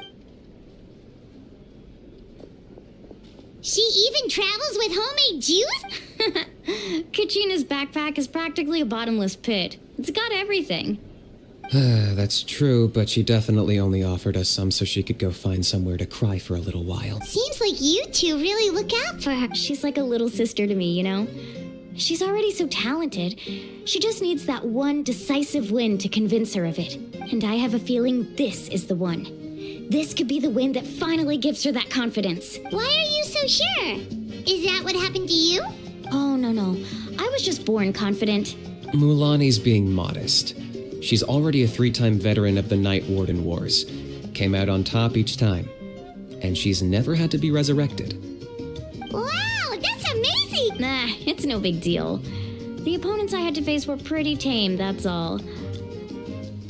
She even travels with homemade juice? Kachina's backpack is practically a bottomless pit. It's got everything. That's true, but she definitely only offered us some so she could go find somewhere to cry for a little while. Seems like you two really look out for her. She's like a little sister to me, you know? She's already so talented. She just needs that one decisive win to convince her of it. And I have a feeling this is the one. This could be the win that finally gives her that confidence. Why are you so sure? Is that what happened to you? Oh, no. I was just born confident. Mulaney's being modest. She's already a 3-time veteran of the Night Warden Wars. Came out on top each time. And she's never had to be resurrected. Wow, that's amazing! Nah, it's no big deal. The opponents I had to face were pretty tame, that's all.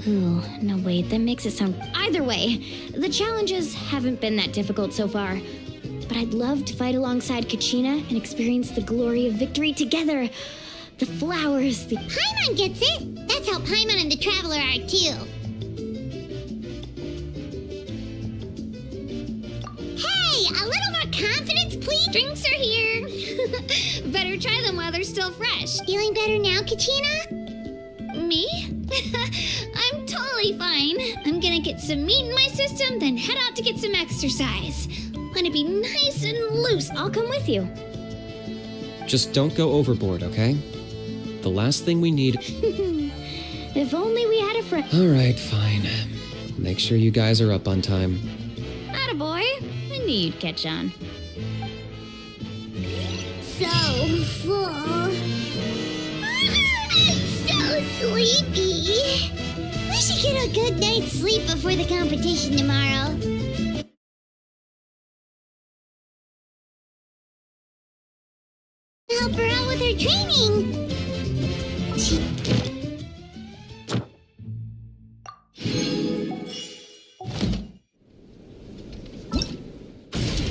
Ooh, no wait, that makes it sound... Either way, the challenges haven't been that difficult so far. But I'd love to fight alongside Kachina and experience the glory of victory together. The flowers, the... Paimon gets it! That's how Paimon and the Traveler are too. Hey, a little more confidence, please? Drinks are here. Better try them while they're still fresh. Feeling better now, Kachina? Me? I'm totally fine. I'm gonna get some meat in my system, then head out to get some exercise. Want to be nice and loose. I'll come with you. Just don't go overboard, okay? The last thing we need... If only we had a friend. All right, fine. Make sure you guys are up on time. Attaboy. I knew you'd catch on. So full. I'm so sleepy. We should get a good night's sleep before the competition tomorrow. Help her out with her training.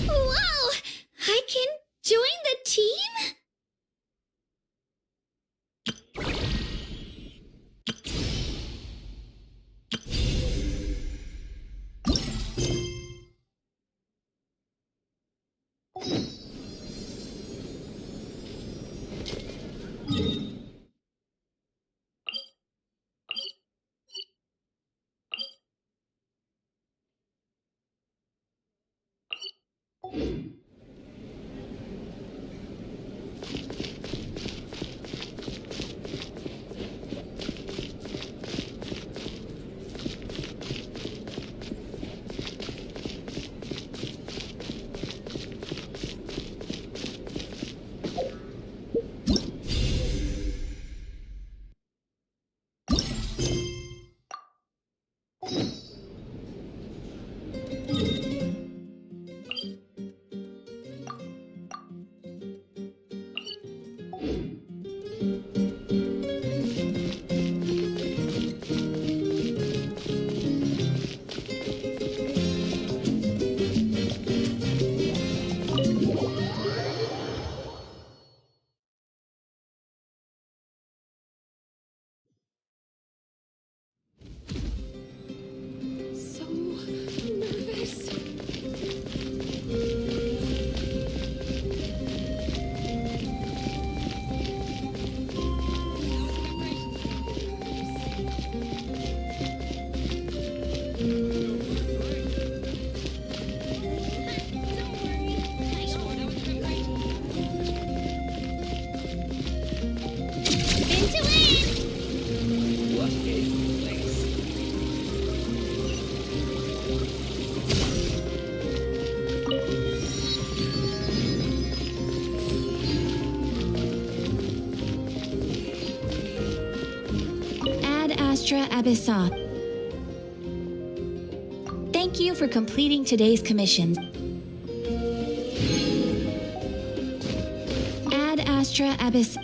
Wow! I can join the team? Abyssa. Thank you for completing today's commissions. Ad Astra Abyss.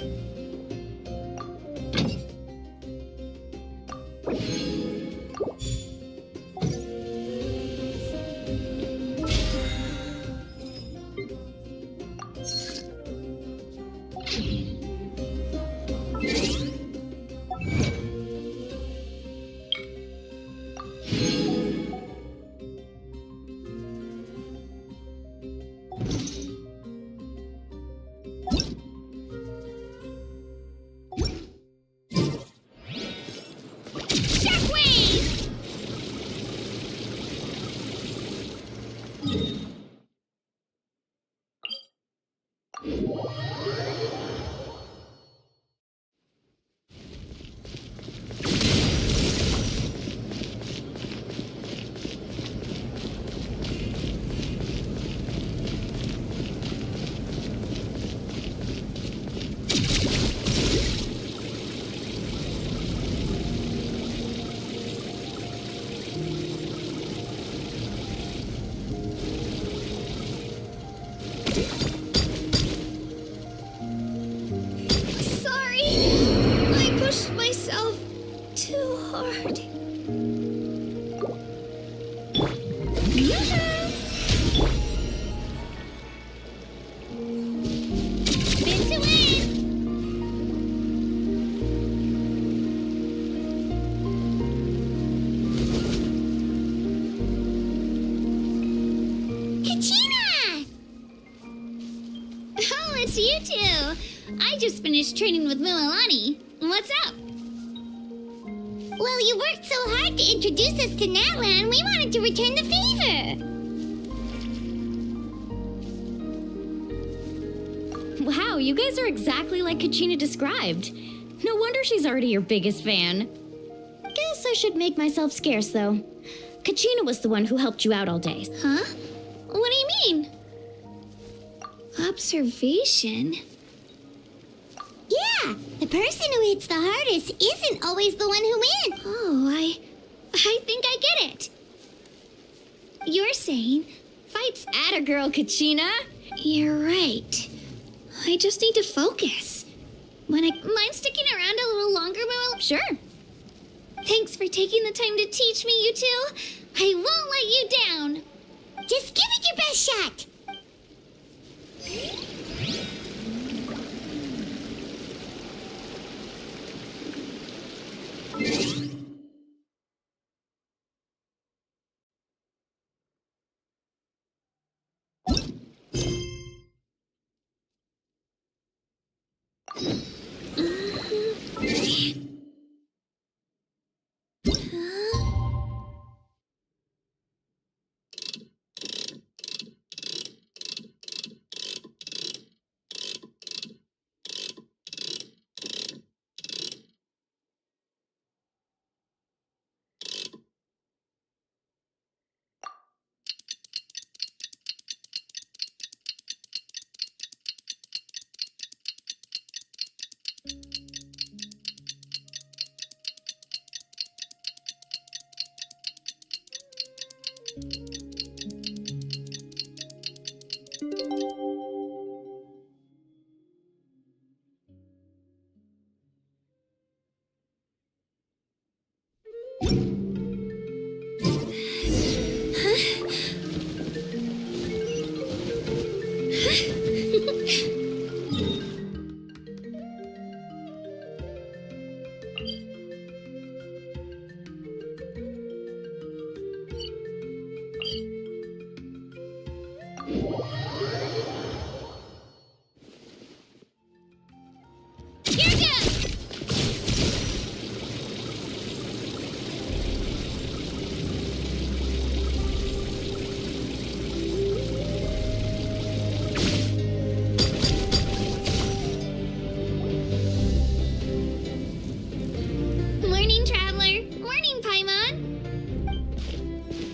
Spin to win! Kachina! Oh, it's you two! I just finished training with Mualani. What's up? Well, you worked so hard to introduce us to NATLAN, we wanted to return the favor. Wow, you guys are exactly like Kachina described. No wonder she's already your biggest fan. Guess I should make myself scarce, though. Kachina was the one who helped you out all day. Huh? What do you mean? Observation? Yeah, the person who hits the hardest isn't always the one who wins. Oh, I think I get it. You're saying fights Atta girl, Kachina. You're right. I just need to focus. Mind sticking around a little longer, Mual? Sure. Thanks for taking the time to teach me, you two. I won't let you down. Just give it your best shot.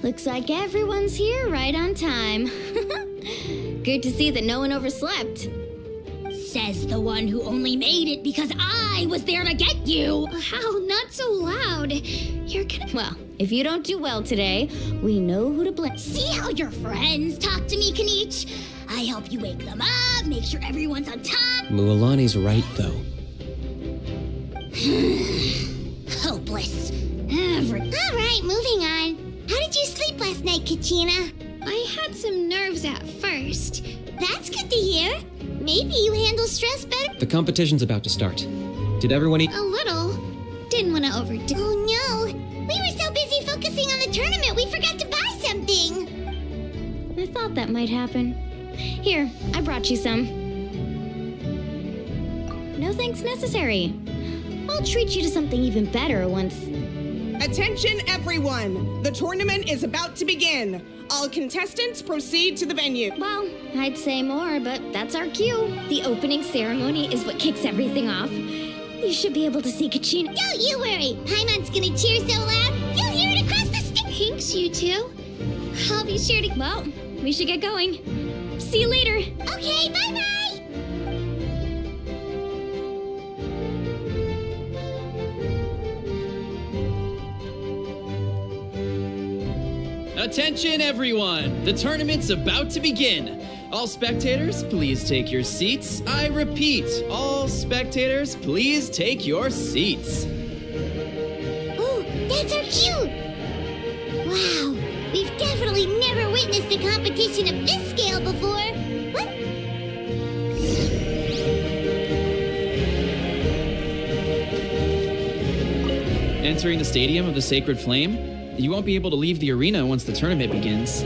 Looks like everyone's here right on time. Good to see that no one overslept. Says the one who only made it because I was there to get you. How? Not so loud. You're gonna. Well, if you don't do well today, we know who to blame. See how your friends talk to me, Kanich? I help you wake them up, make sure everyone's on time. Mualani's right, though. Hopeless. All right, moving on. How did you sleep last night, Kachina? I had some nerves at first. That's good to hear. Maybe you handle stress better. The competition's about to start. Did everyone eat? A little. Didn't want to overdo. Oh no! We were so busy focusing on the tournament we forgot to buy something. I thought that might happen. Here, I brought you some. No thanks necessary. I'll treat you to something even better once. Attention everyone! The tournament is about to begin. All contestants proceed to the venue. Well, I'd say more, but that's our cue. The opening ceremony is what kicks everything off. You should be able to see Kachina. Don't you worry. Paimon's gonna cheer so loud, you'll hear it across the stage. Thanks, you two. I'll be sure to. Well, we should get going. See you later. Okay, bye-bye. Attention everyone! The tournament's about to begin. All spectators, please take your seats. I repeat, all spectators, please take your seats. Oh, that's our cue. Wow, we've definitely never a competition of this scale before. What? Entering the Stadium of the Sacred Flame, you won't be able to leave the arena once the tournament begins.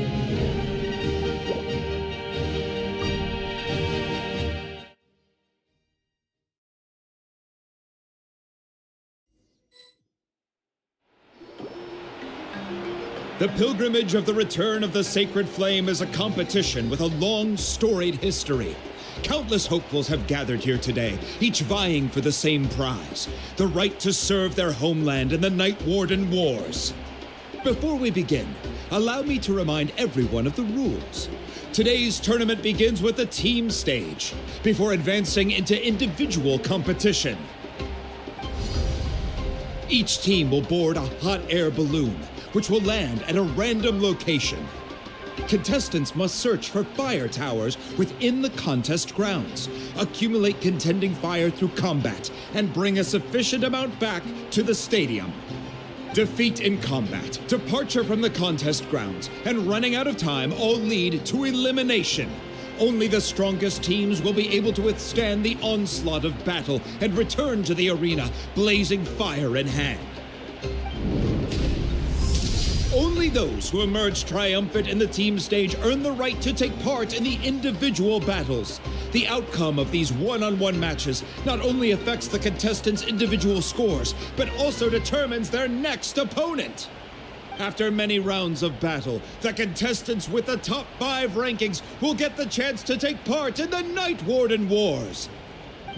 The pilgrimage of the return of the Sacred Flame is a competition with a long, storied history. Countless hopefuls have gathered here today, each vying for the same prize, the right to serve their homeland in the Night Warden Wars. Before we begin, allow me to remind everyone of the rules. Today's tournament begins with the team stage, before advancing into individual competition. Each team will board a hot air balloon, which will land at a random location. Contestants must search for fire towers within the contest grounds, accumulate contending fire through combat, and bring a sufficient amount back to the stadium. Defeat in combat, departure from the contest grounds, and running out of time all lead to elimination. Only the strongest teams will be able to withstand the onslaught of battle and return to the arena, blazing fire in hand. Only those who emerge triumphant in the team stage earn the right to take part in the individual battles. The outcome of these one-on-one matches not only affects the contestants' individual scores, but also determines their next opponent. After many rounds of battle, the contestants with the top 5 rankings will get the chance to take part in the Night Warden Wars.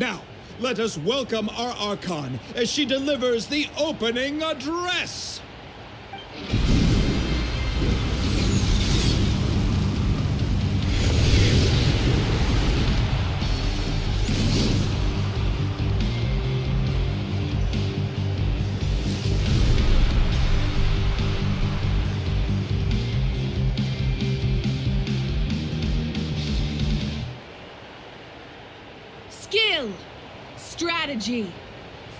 Now, let us welcome our Archon as she delivers the opening address. Skill, strategy,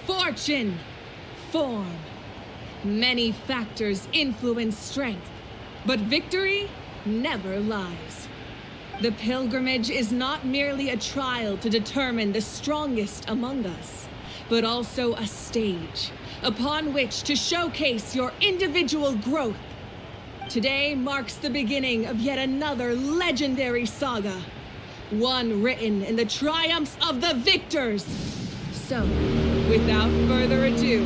fortune, form. Many factors influence strength, but victory never lies. The pilgrimage is not merely a trial to determine the strongest among us, but also a stage upon which to showcase your individual growth. Today marks the beginning of yet another legendary saga, one written in the triumphs of the victors. So, without further ado,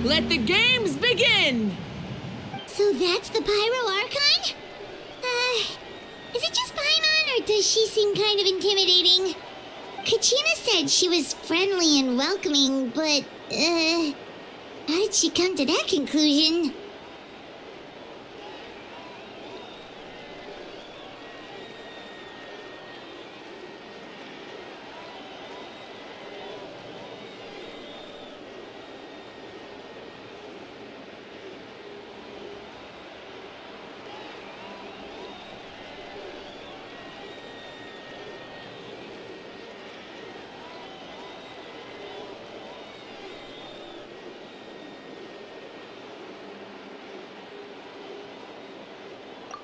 let the games begin! So that's the Pyro Archon? Is it just Paimon, or does she seem kind of intimidating? Kachina said she was friendly and welcoming, but, how did she come to that conclusion?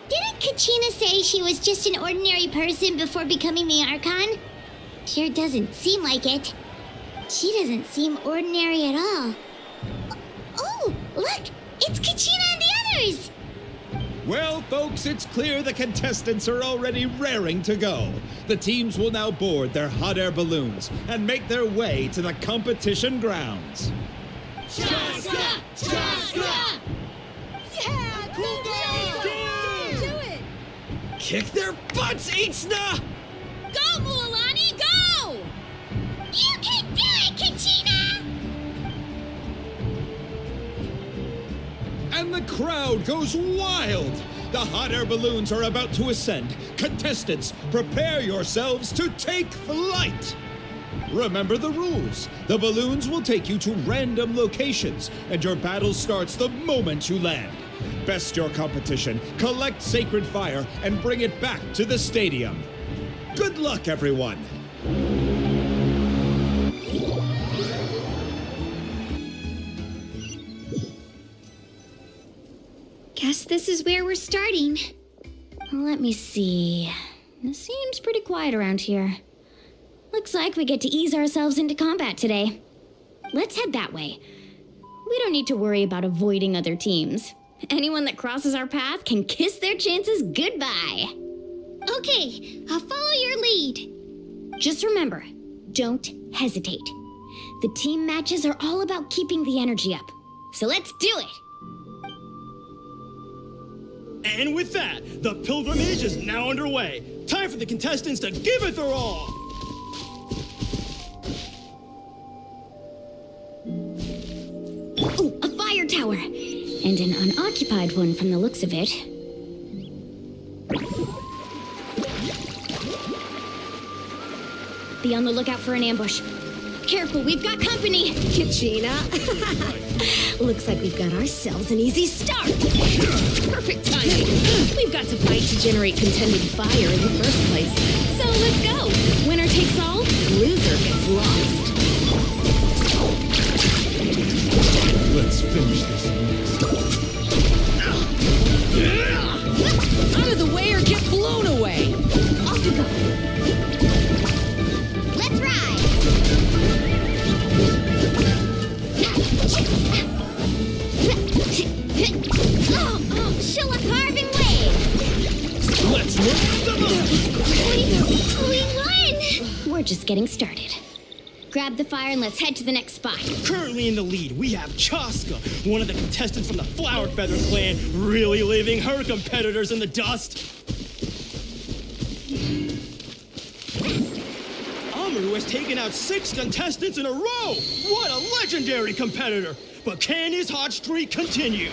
Didn't Kachina say she was just an ordinary person before becoming the Archon? Sure doesn't seem like it. She doesn't seem ordinary at all. Oh, look! It's Kachina and the others! Well, folks, it's clear the contestants are already raring to go. The teams will now board their hot air balloons and make their way to the competition grounds. Chaska! Chaska! Yeah, cool girl! Do it! Kick their butts, Itzna! Go, Mualani, go! You can do it, Kachina! And the crowd goes wild! The hot air balloons are about to ascend. Contestants, prepare yourselves to take flight! Remember the rules. The balloons will take you to random locations, and your battle starts the moment you land. Best your competition, collect sacred fire, and bring it back to the stadium. Good luck, everyone! Guess this is where we're starting. Let me see. It seems pretty quiet around here. Looks like we get to ease ourselves into combat today. Let's head that way. We don't need to worry about avoiding other teams. Anyone that crosses our path can kiss their chances goodbye. Okay, I'll follow your lead. Just remember, don't hesitate. The team matches are all about keeping the energy up. So let's do it! And with that, the pilgrimage is now underway. Time for the contestants to give it their all. Ooh, a fire tower! And an unoccupied one from the looks of it. Be on the lookout for an ambush. Careful, we've got company! Kachina. Looks like we've got ourselves an easy start! Perfect timing. We've got to fight to generate contended fire in the first place. So let's go. Winner takes all, loser gets lost. Let's finish this next time. Out of the way or get blown away! Off you go. Let's ride. Oh, she'll a carving wave. Let's move them up. We won. We're just getting started. Grab the fire and let's head to the next spot. Currently in the lead, we have Chaska, one of the contestants from the Flower Feather clan, really leaving her competitors in the dust. Amaru has taken out 6 contestants in a row. What a legendary competitor! But can his hot streak continue?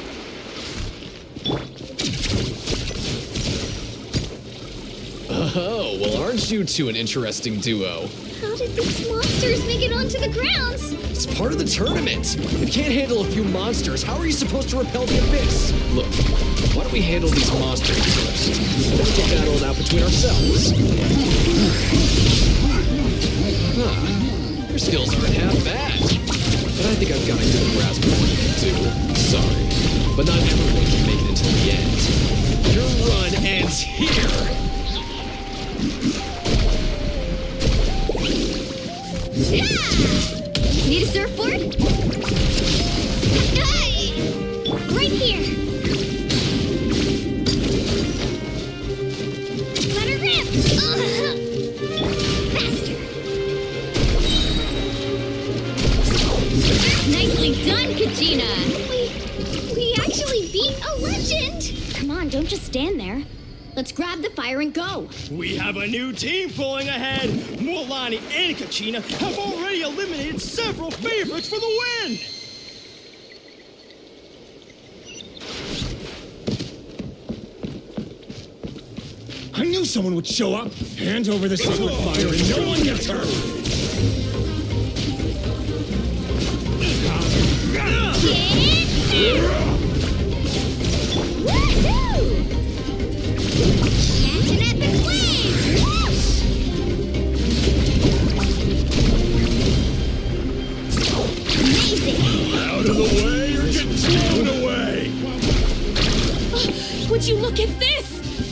Oh, well, aren't you two an interesting duo? How did these monsters make it onto the grounds? It's part of the tournament. If you can't handle a few monsters, how are you supposed to repel the abyss? Look, why don't we handle these monsters first? Then we can battle it out between ourselves. Your skills aren't half bad. But I think I've got a good grasp of what you can do. Sorry, but not everyone can make it until the end. Your run ends here. Need a surfboard? Hey! Right here. Let her rip. Faster. Nicely done, Kachina! We actually beat a legend. Come on, don't just stand there. Let's grab the fire and go. We have a new team pulling ahead. Mulani and Kachina have already eliminated several favorites for the win. I knew someone would show up. Hand over the sacred fire and no one gets hurt. Catch an epic wave. Whoosh! Amazing. Out of the way or get blown away. Would you look at this?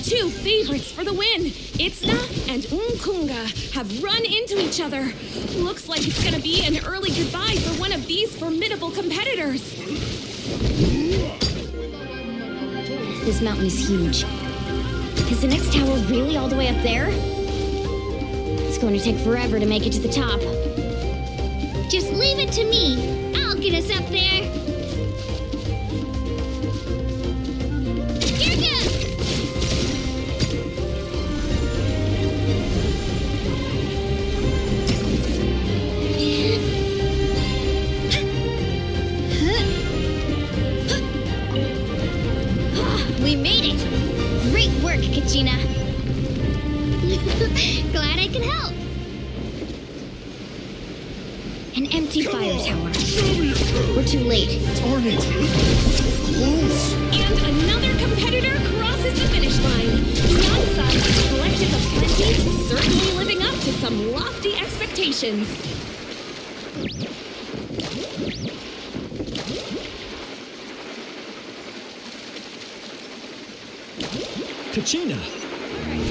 2 favorites for the win. Itzna and Unkunga have run into each other. Looks like it's gonna be an early goodbye for one of these formidable competitors. This mountain is huge. Is the next tower really all the way up there? It's going to take forever to make it to the top. Just leave it to me. I'll get us up there. Here goes. We made it! Great work, Kachina! Glad I could help. An empty fire tower. We're too late. Darn it. Close. And another competitor crosses the finish line. Beyonce's collective of plenty, certainly living up to some lofty expectations. Kachina,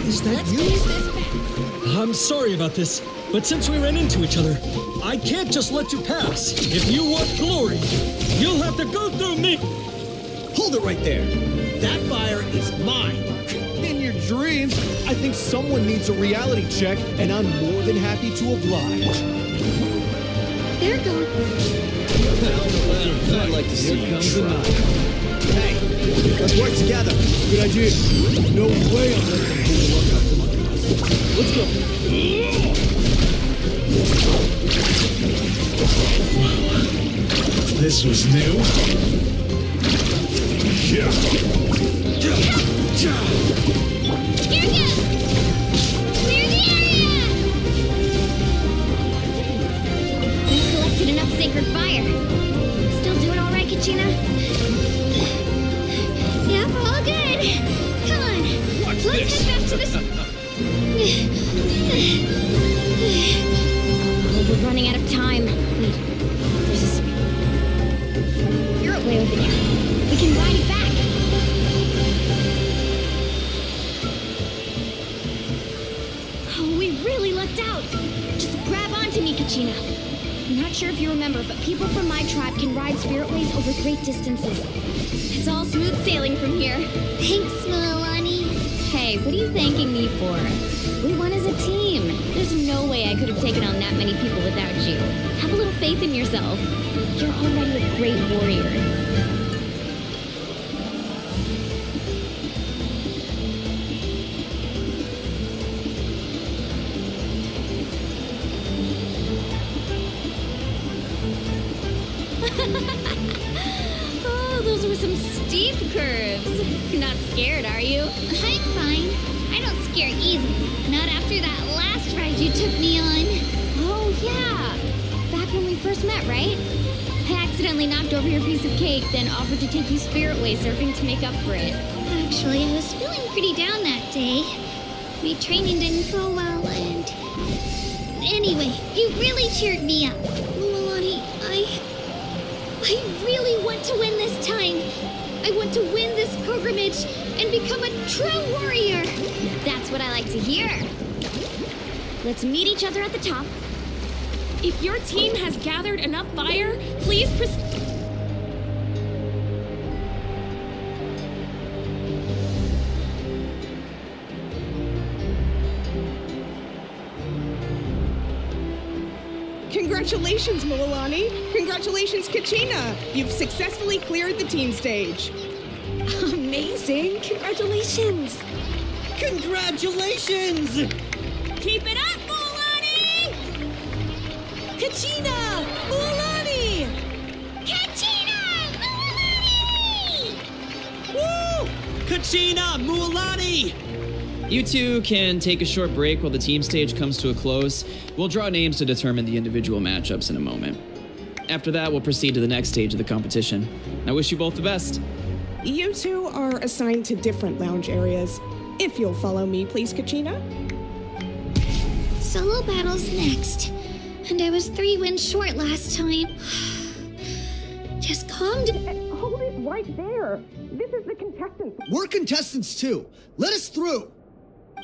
is that you? I'm sorry about this, but since we ran into each other, I can't just let you pass. If you want glory, you'll have to go through me. Hold it right there. That fire is mine. In your dreams, I think someone needs a reality check, and I'm more than happy to oblige. They're going. I'd like to see you try. Hey, let's work together. Good idea. No way I'm letting them do the work out for my. Let's go. This was new. Here goes! Clear the area! We've collected enough sacred fire. Still doing all right, Kachina? Yep, all good. Come on. Let's get back to this. Oh, we're running out of time. Wait, there's a spirit way over there. We can ride it back. Oh, we really lucked out. Just grab onto me, Kachina. I'm not sure if you remember, but people from my tribe can ride spiritways over great distances. It's all smooth sailing from here. Thanks, Milani. Hey, what are you thanking me for? We won as a team. There's no way I could have taken on that many people without you. Have a little faith in yourself. You're already a great warrior. Oh, those were some steep curves. You're not scared, are you? I'm fine. I don't scare easily. Not after that last ride you took me on. Oh, yeah. Back when we first met, right? I accidentally knocked over your piece of cake, then offered to take you spiritway surfing to make up for it. Actually, I was feeling pretty down that day. My training didn't go well, and... Anyway, you really cheered me up. Milani, I really want to win this time. I want to win this pilgrimage and become a true warrior. That's what I like to hear. Let's meet each other at the top. If your team has gathered enough fire, please Congratulations, Milani. Congratulations, Kachina. You've successfully cleared the team stage. Amazing! Congratulations! Congratulations! Keep it up, Milani! Kachina! Milani! Kachina! Milani! Woo! Kachina! Mualani! You two can take a short break while the team stage comes to a close. We'll draw names to determine the individual matchups in a moment. After that, we'll proceed to the next stage of the competition. I wish you both the best. You two are assigned to different lounge areas. If you'll follow me, please, Kachina. Solo battles next. And I was 3 wins short last time. Just calm down. Hold it right there. This is the contestants. We're contestants too. Let us through.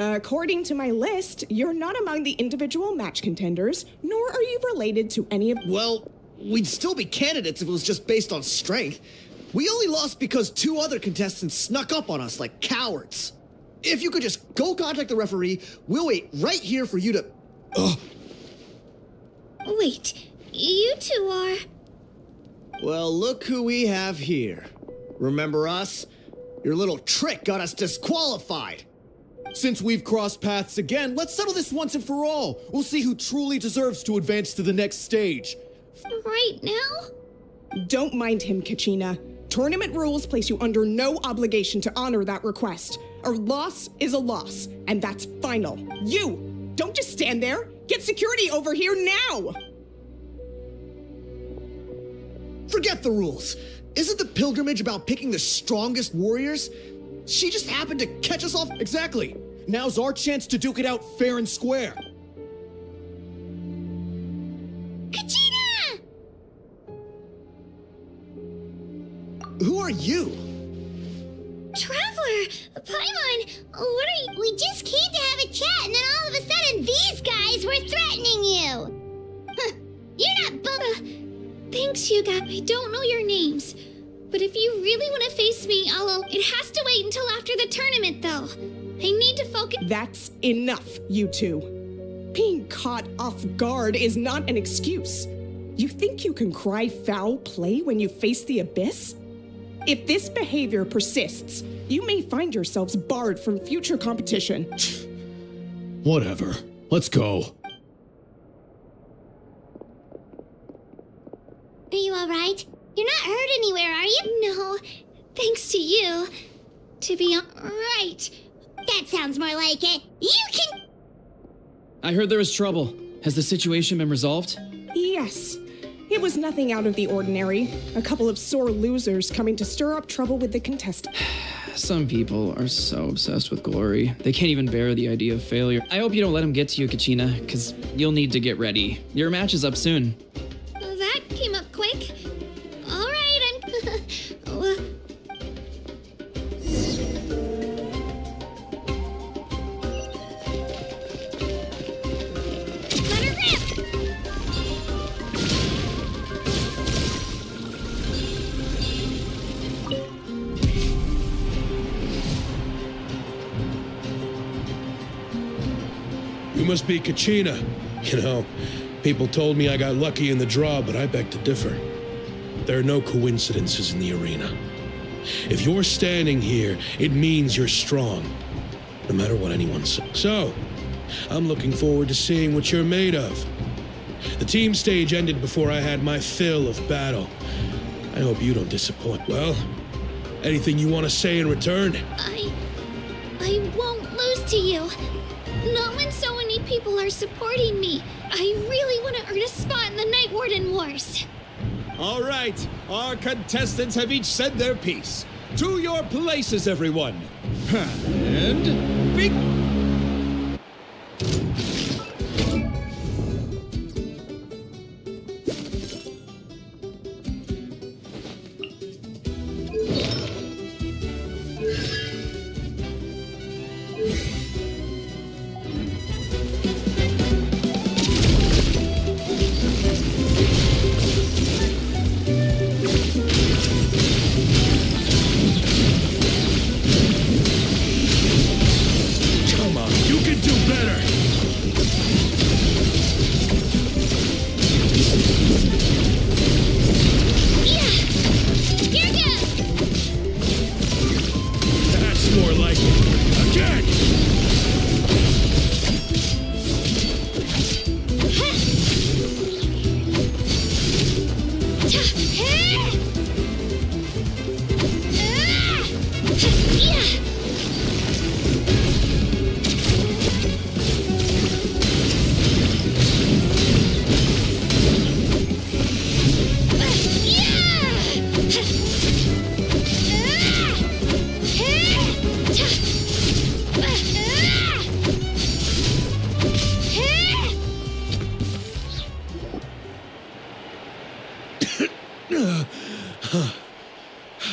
According to my list, you're not among the individual match contenders, nor are you related to any of... Well, we'd still be candidates if it was just based on strength. We only lost because 2 other contestants snuck up on us like cowards. If you could just go contact the referee, we'll wait right here for you to... Wait, you two are... Well, look who we have here. Remember us? Your little trick got us disqualified. Since we've crossed paths again, let's settle this once and for all. We'll see who truly deserves to advance to the next stage. Right now? Don't mind him, Kachina. Tournament rules place you under no obligation to honor that request. A loss is a loss, and that's final. You! Don't just stand there! Get security over here now! Forget the rules. Isn't the pilgrimage about picking the strongest warriors? She just happened to catch us off. Exactly. Now's our chance to duke it out fair and square. Kachina! Who are you? Traveler! Paimon, what are you... We just came to have a chat, and then all of a sudden, these guys were threatening you! Huh, you're not Thanks, Hyuga. I don't know your names. But if you really want to face me, it has to wait until after the tournament, though. I need to focus... That's enough, you two. Being caught off guard is not an excuse. You think you can cry foul play when you face the abyss? If this behavior persists, you may find yourselves barred from future competition. Whatever. Let's go. Are you alright? You're not hurt anywhere, are you? No, thanks to you. To be right. That sounds more like it. You can... I heard there was trouble. Has the situation been resolved? Yes. It was nothing out of the ordinary. A couple of sore losers coming to stir up trouble with the contestant. Some people are so obsessed with glory, they can't even bear the idea of failure. I hope you don't let them get to you, Kachina, because you'll need to get ready. Your match is up soon. That came up quick. All right, Let her rip! You must be Kachina. You know, people told me I got lucky in the draw, but I beg to differ. There are no coincidences in the arena. If you're standing here, it means you're strong, no matter what anyone says. So, I'm looking forward to seeing what you're made of. The team stage ended before I had my fill of battle. I hope you don't disappoint. Well, anything you want to say in return? I won't lose to you. Not when so many people are supporting me. I really want to earn a spot in the Night Warden Wars. All right, our contestants have each said their piece. To your places, everyone. And big...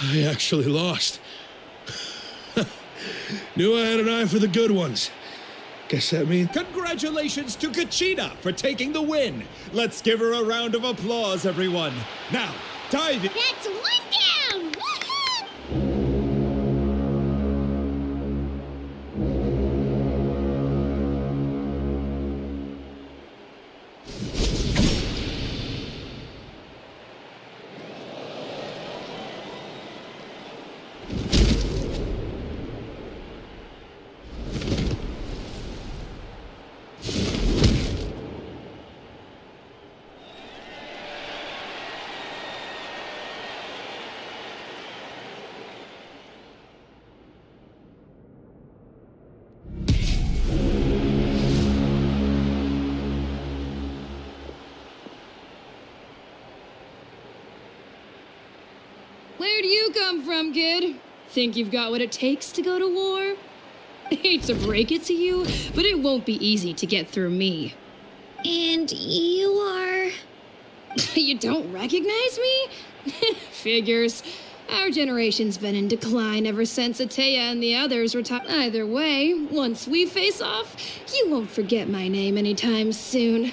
I actually lost. Knew I had an eye for the good ones. Guess that means... Congratulations to Kachina for taking the win. Let's give her a round of applause, everyone. Now, dive in. That's one down! Woohoo! Where do you come from, kid? Think you've got what it takes to go to war? Hate to break it to you, but it won't be easy to get through me. And you are... You don't recognize me? Figures. Our generation's been in decline ever since Ateya and the others retired. Either way, once we face off, you won't forget my name anytime soon.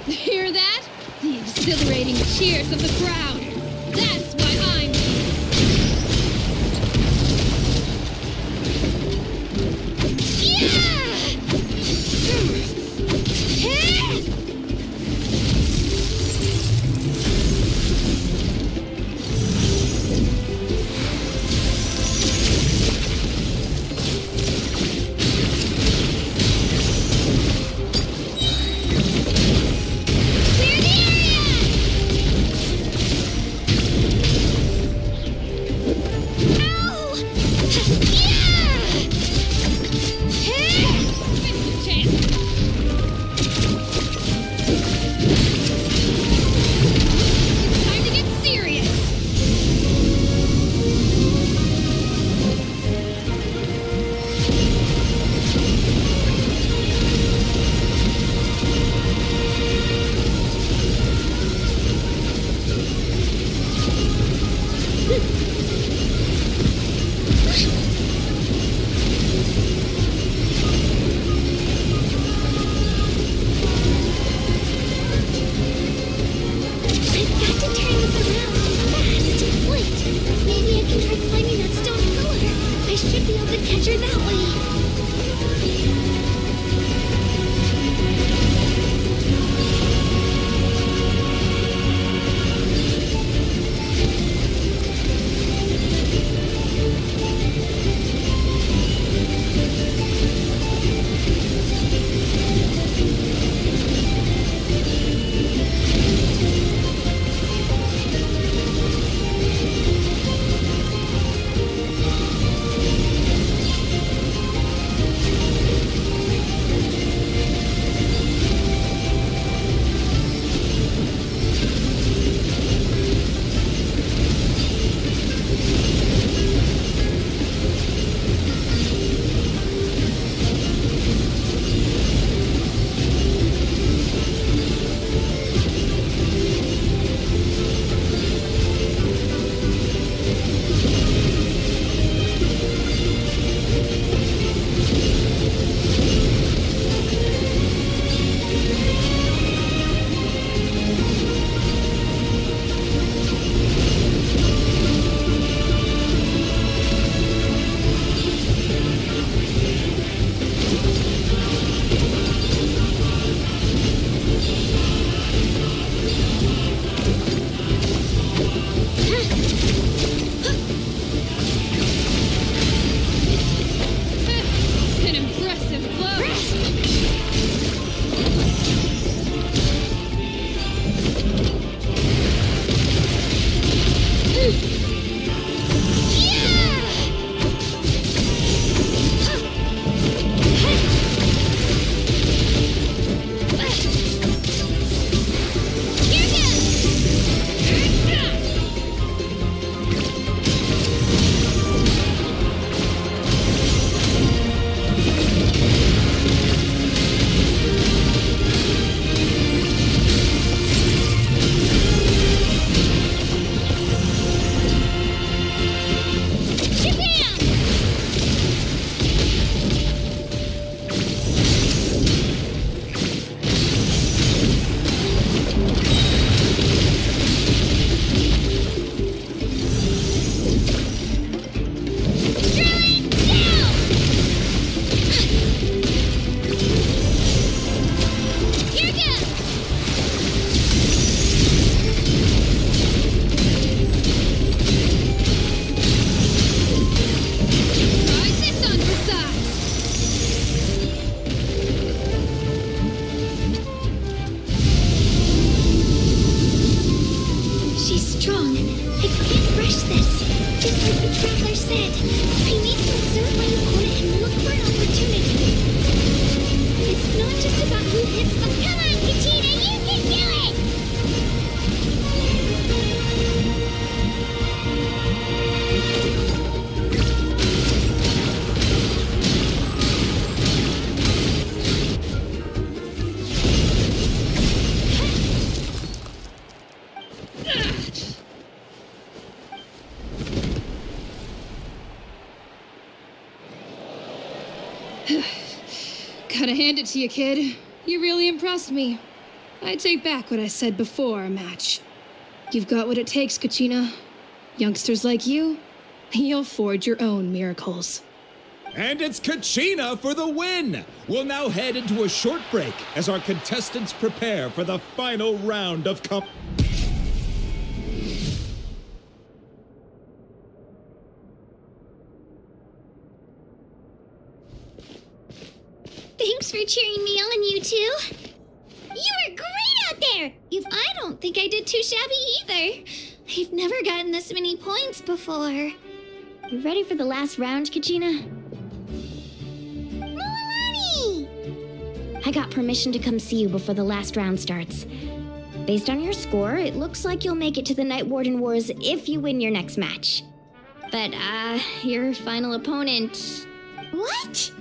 Hear that? The exhilarating cheers of the crowd. That's why I'm Gotta hand it to you, kid. You really impressed me. I take back what I said before our match. You've got what it takes, Kachina. Youngsters like you, you'll forge your own miracles. And it's Kachina for the win! We'll now head into a short break as our contestants prepare for the final round of Thanks for cheering me on, you two. You were great out there! I don't think I did too shabby either. I've never gotten this many points before. You ready for the last round, Kachina? Milani! I got permission to come see you before the last round starts. Based on your score, it looks like you'll make it to the Night Warden Wars if you win your next match. But, your final opponent... What?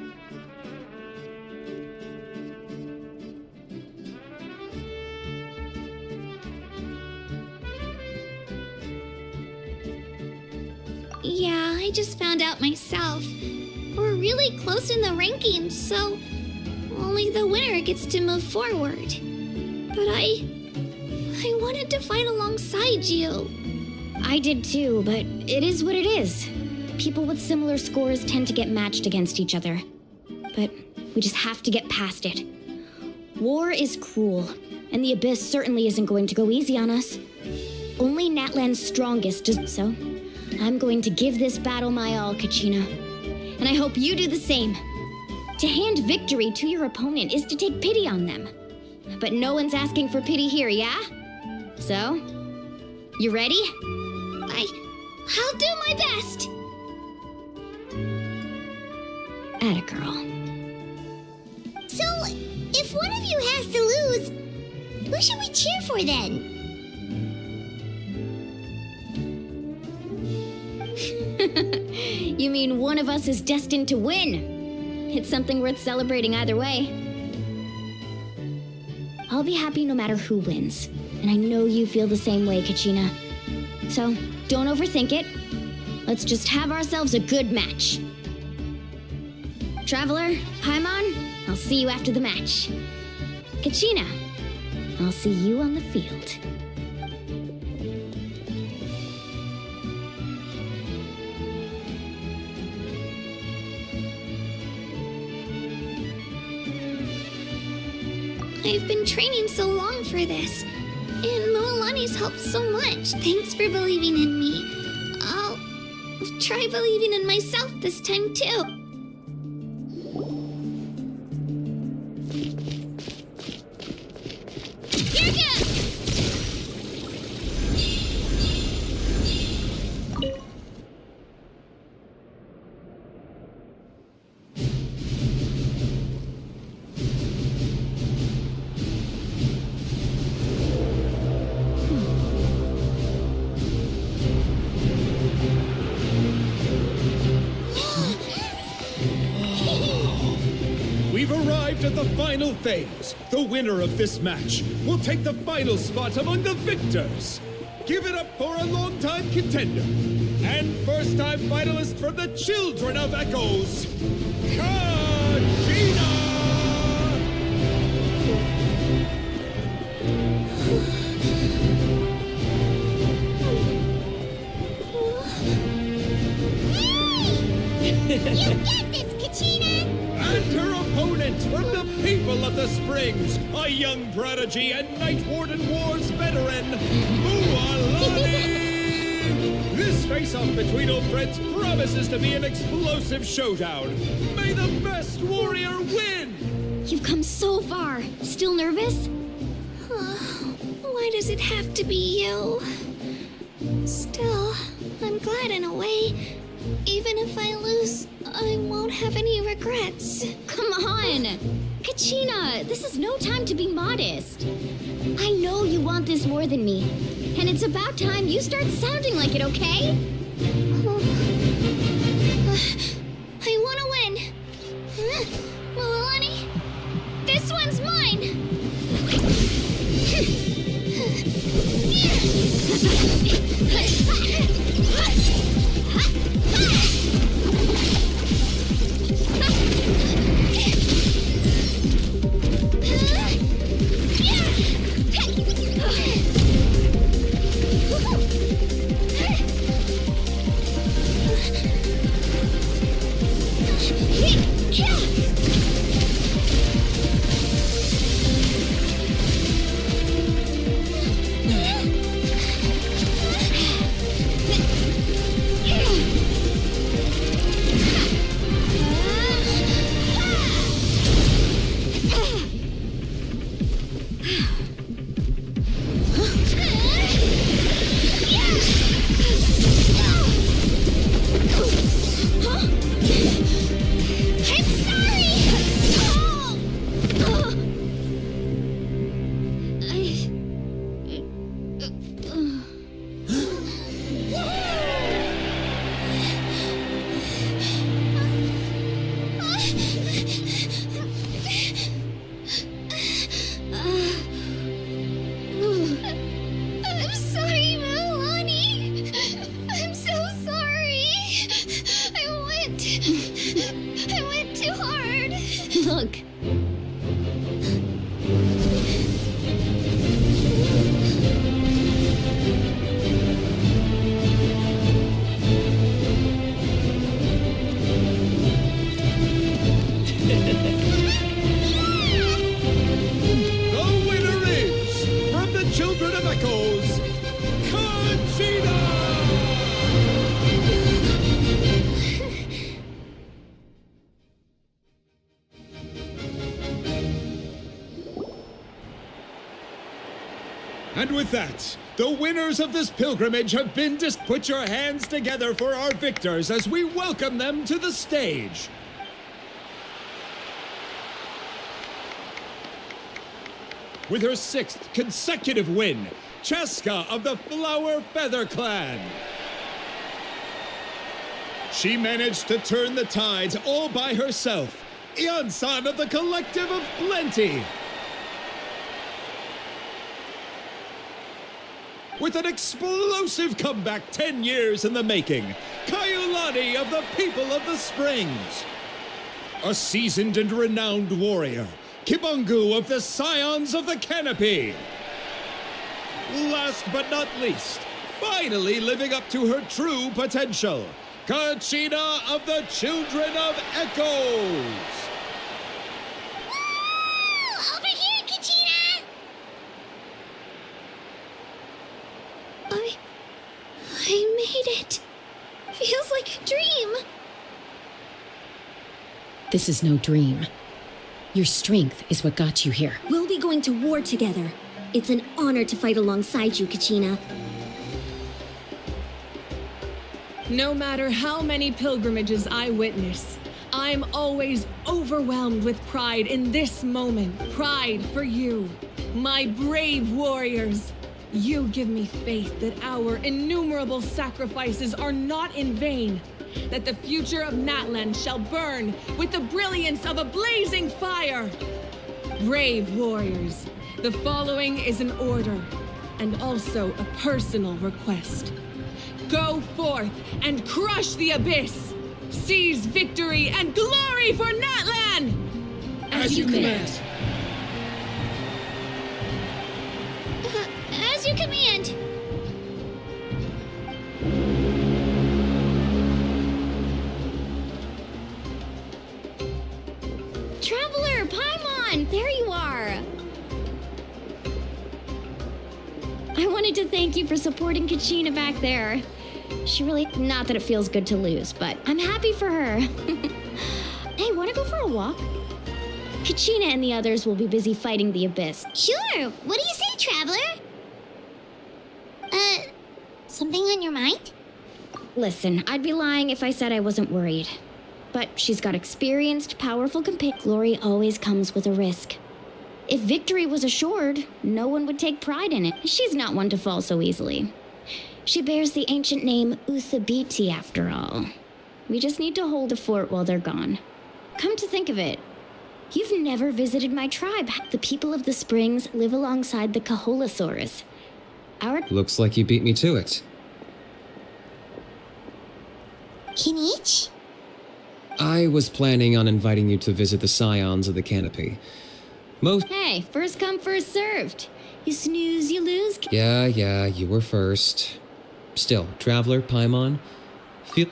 Yeah, I just found out myself. We're really close in the rankings, so only the winner gets to move forward. But I wanted to fight alongside you. I did too, but it is what it is. People with similar scores tend to get matched against each other. But we just have to get past it. War is cruel, and the Abyss certainly isn't going to go easy on us. Only Natlan's strongest does so. I'm going to give this battle my all, Kachina. And I hope you do the same. To hand victory to your opponent is to take pity on them. But no one's asking for pity here, yeah? So, you ready? I'll do my best. Atta girl. So, if one of you has to lose, who should we cheer for then? You mean one of us is destined to win? It's something worth celebrating either way. I'll be happy no matter who wins, and I know you feel the same way, Kachina. So, don't overthink it. Let's just have ourselves a good match. Traveler, Paimon, I'll see you after the match. Kachina, I'll see you on the field. I've been training so long for this, and Moalani's helped so much. Thanks for believing in me. I'll try believing in myself this time too. Here goes! We've arrived at the final phase. The winner of this match will take the final spot among the victors. Give it up for a long-time contender and first-time finalist from the Children of Echoes, Kachina! You get this, Kachina! And her opponent from the people of the Springs, a young prodigy and Night Warden Wars veteran, Mualani! This face-off between old friends promises to be an explosive showdown. May the best warrior win! You've come so far. Still nervous? Why does it have to be you? Still, I'm glad in a way. Even if I lose, I won't have any regrets. Come on! Kachina, this is no time to be modest. I know you want this more than me. And it's about time you start sounding like it, okay? I want to win. Moalani, this one's mine! Look. The winner is, from the Children of Echoes, Conchita! And with that, the winners of this pilgrimage have been Put your hands together for our victors as we welcome them to the stage. With her 6th consecutive win, Cheska of the Flower Feather Clan. She managed to turn the tides all by herself. Ian-san of the Collective of Plenty. With an explosive comeback 10 years in the making, Kaiulani of the People of the Springs. A seasoned and renowned warrior, Kibungu of the Scions of the Canopy. Last but not least, finally living up to her true potential, Kachina of the Children of Echoes. Woo! Over here, Kachina! I made it. Feels like a dream. This is no dream. Your strength is what got you here. We'll be going to war together. It's an honor to fight alongside you, Kachina. No matter how many pilgrimages I witness, I'm always overwhelmed with pride in this moment. Pride for you, my brave warriors. You give me faith that our innumerable sacrifices are not in vain, that the future of Natlan shall burn with the brilliance of a blazing fire. Brave warriors, the following is an order and also a personal request. Go forth and crush the abyss. Seize victory and glory for Natlan! As you command. As you command. Traveler, Paimon, there you are. I wanted to thank you for supporting Kachina back there. She really, not that it feels good to lose, but I'm happy for her. Hey, wanna go for a walk? Kachina and the others will be busy fighting the abyss. Sure. What do you say, Traveler? Something on your mind? Listen, I'd be lying if I said I wasn't worried. But she's got experienced, powerful Glory always comes with a risk. If victory was assured, no one would take pride in it. She's not one to fall so easily. She bears the ancient name Uthabiti, after all. We just need to hold the fort while they're gone. Come to think of it, you've never visited my tribe. The people of the Springs live alongside the Kaholosaurus. Looks like you beat me to it. Kinich? I was planning on inviting you to visit the Scions of the Canopy. Hey, first come, first served. You snooze, you lose. Yeah, you were first. Still, Traveler, Paimon, Yeah,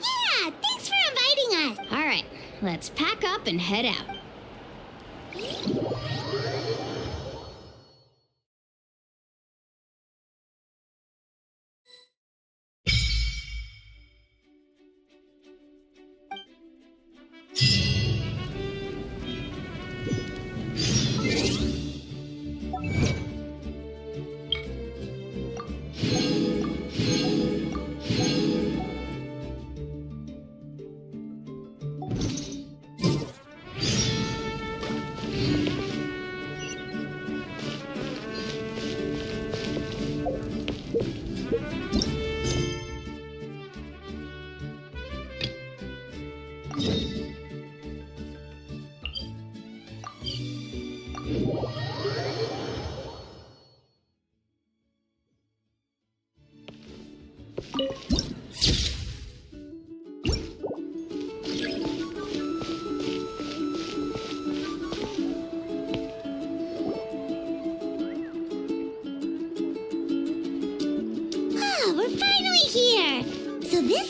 thanks for inviting us. All right, let's pack up and head out.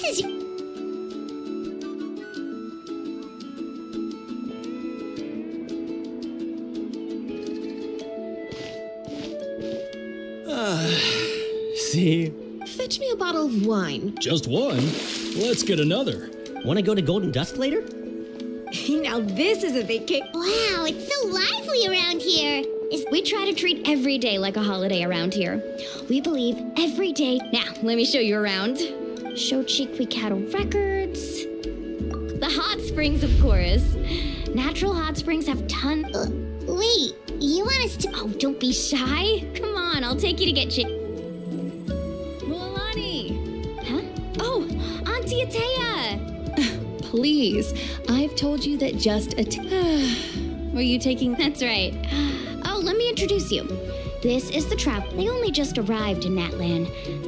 this is... See? Fetch me a bottle of wine. Just one? Let's get another. Want to go to Golden Dusk later? Now this is a big cake. Wow, it's so lively around here. We try to treat every day like a holiday around here. We believe every day. Now, let me show you around. Shochiqui Cattle Records. The hot springs, of course. Natural hot springs have tons. Wait, you want us to... Oh, don't be shy. Come on, I'll take you to get Mualani. Huh? Oh, Auntie Atea. Please, I've told you that just a Were you taking... That's right. Oh, let me introduce you. This is the trap. They only just arrived in Natlan.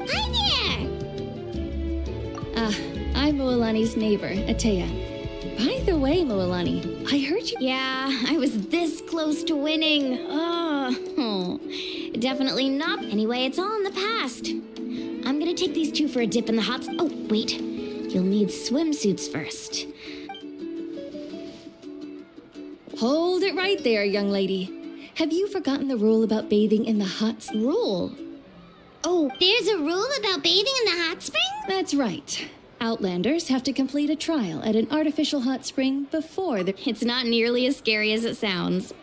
Hi there! I'm Mualani's neighbor, Atea. By the way, Mualani, I heard you... Yeah, I was this close to winning. Oh, definitely not. Anyway, it's all in the past. I'm gonna take these two for a dip in the hot... Oh, wait. You'll need swimsuits first. Hold it right there, young lady. Have you forgotten the rule about bathing in the hot... Rule? Oh, there's a rule about bathing in the hot spring? That's right. Outlanders have to complete a trial at an artificial hot spring before the... It's not nearly as scary as it sounds.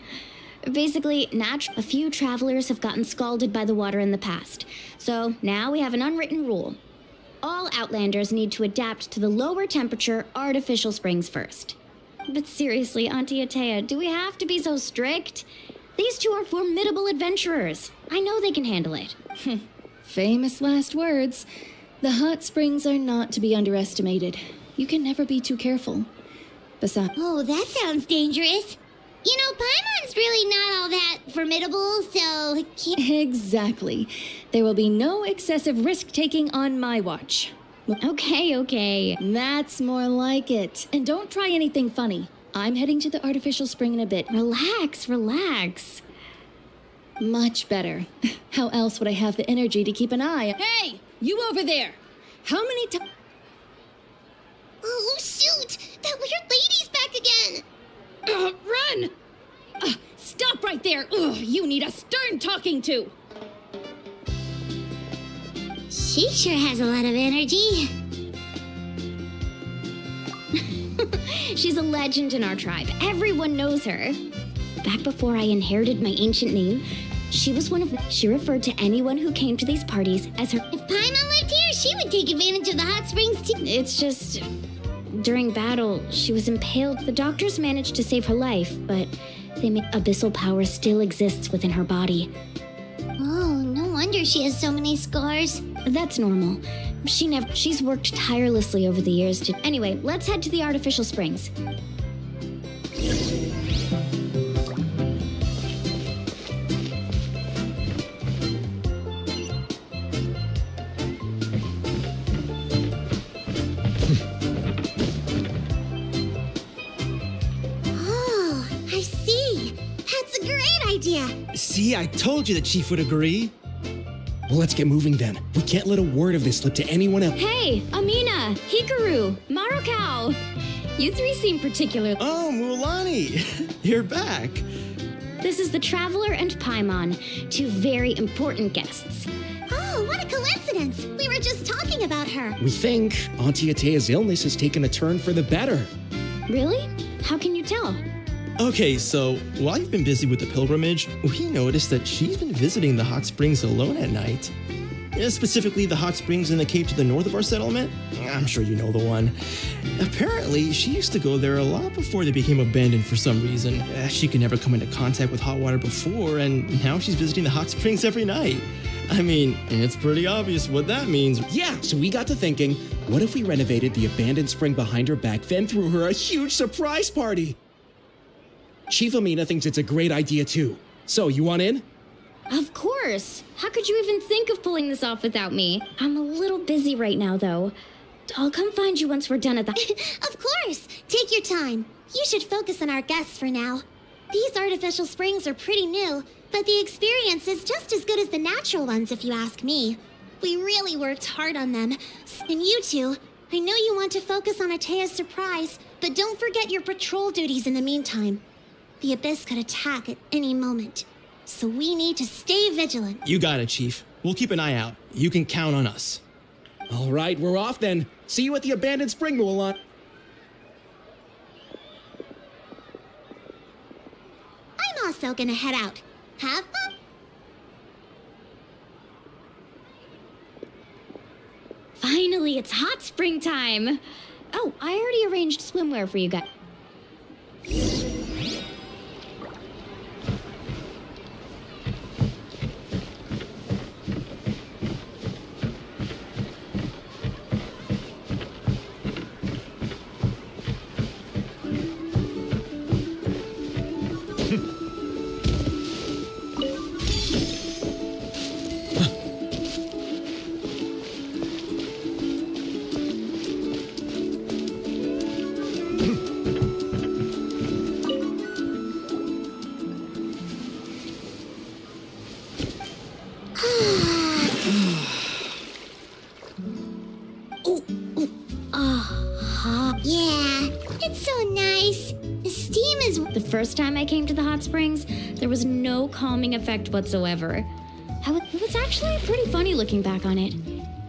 Basically, a few travelers have gotten scalded by the water in the past. So now we have an unwritten rule. All Outlanders need to adapt to the lower temperature artificial springs first. But seriously, Auntie Atea, do we have to be so strict? These two are formidable adventurers. I know they can handle it. Famous last words. The hot springs are not to be underestimated. You can never be too careful. Besides... Oh, that sounds dangerous. You know, Paimon's really not all that formidable, so... Exactly. There will be no excessive risk-taking on my watch. Okay. That's more like it. And don't try anything funny. I'm heading to the artificial spring in a bit. Relax. Much better. How else would I have the energy to keep an eye? Hey! You over there! How many times... Oh, shoot! That weird lady's back again! Run! Stop right there! You need a stern talking to! She sure has a lot of energy. She's a legend in our tribe. Everyone knows her. Back before I inherited my ancient name, she referred to anyone who came to these parties as her... If Paimon lived here, she would take advantage of the hot springs too. It's just... During battle, she was impaled. The doctors managed to save her life, but abyssal power still exists within her body. Oh, no wonder she has so many scars. That's normal. She's worked tirelessly over the years to... Anyway, let's head to the artificial springs. Oh, I see. That's a great idea. See, I told you the chief would agree. Well, let's get moving then. We can't let a word of this slip to anyone else. Hey, Amina, Hikaru, Marukau. You three seem particular. Oh, Mualani, you're back. This is the Traveler and Paimon, two very important guests. Oh, what a coincidence. We were just talking about her. We think Auntie Atea's illness has taken a turn for the better. Really? How can you tell? Okay, so while you've been busy with the pilgrimage, we noticed that she's been visiting the hot springs alone at night. Specifically, the hot springs in the cave to the north of our settlement. I'm sure you know the one. Apparently, she used to go there a lot before they became abandoned for some reason. She could never come into contact with hot water before, and now she's visiting the hot springs every night. I mean, it's pretty obvious what that means. Yeah, so we got to thinking, what if we renovated the abandoned spring behind her back, then threw her a huge surprise party? Chief Amina thinks it's a great idea too. So, you want in? Of course. How could you even think of pulling this off without me? I'm a little busy right now, though. I'll come find you once we're done at the... Of course. Take your time. You should focus on our guests for now. These artificial springs are pretty new, but the experience is just as good as the natural ones, if you ask me. We really worked hard on them. And you two, I know you want to focus on Atea's surprise, but don't forget your patrol duties in the meantime. The Abyss could attack at any moment, so we need to stay vigilant. You got it, Chief. We'll keep an eye out. You can count on us. All right, we're off then. See you at the abandoned spring, Mulan. I'm also gonna head out. Have fun. Finally, it's hot spring time. Oh, I already arranged swimwear for you guys. Yeah, it's so nice. The steam is... The first time I came to the hot springs, there was no calming effect whatsoever. It was actually pretty funny looking back on it.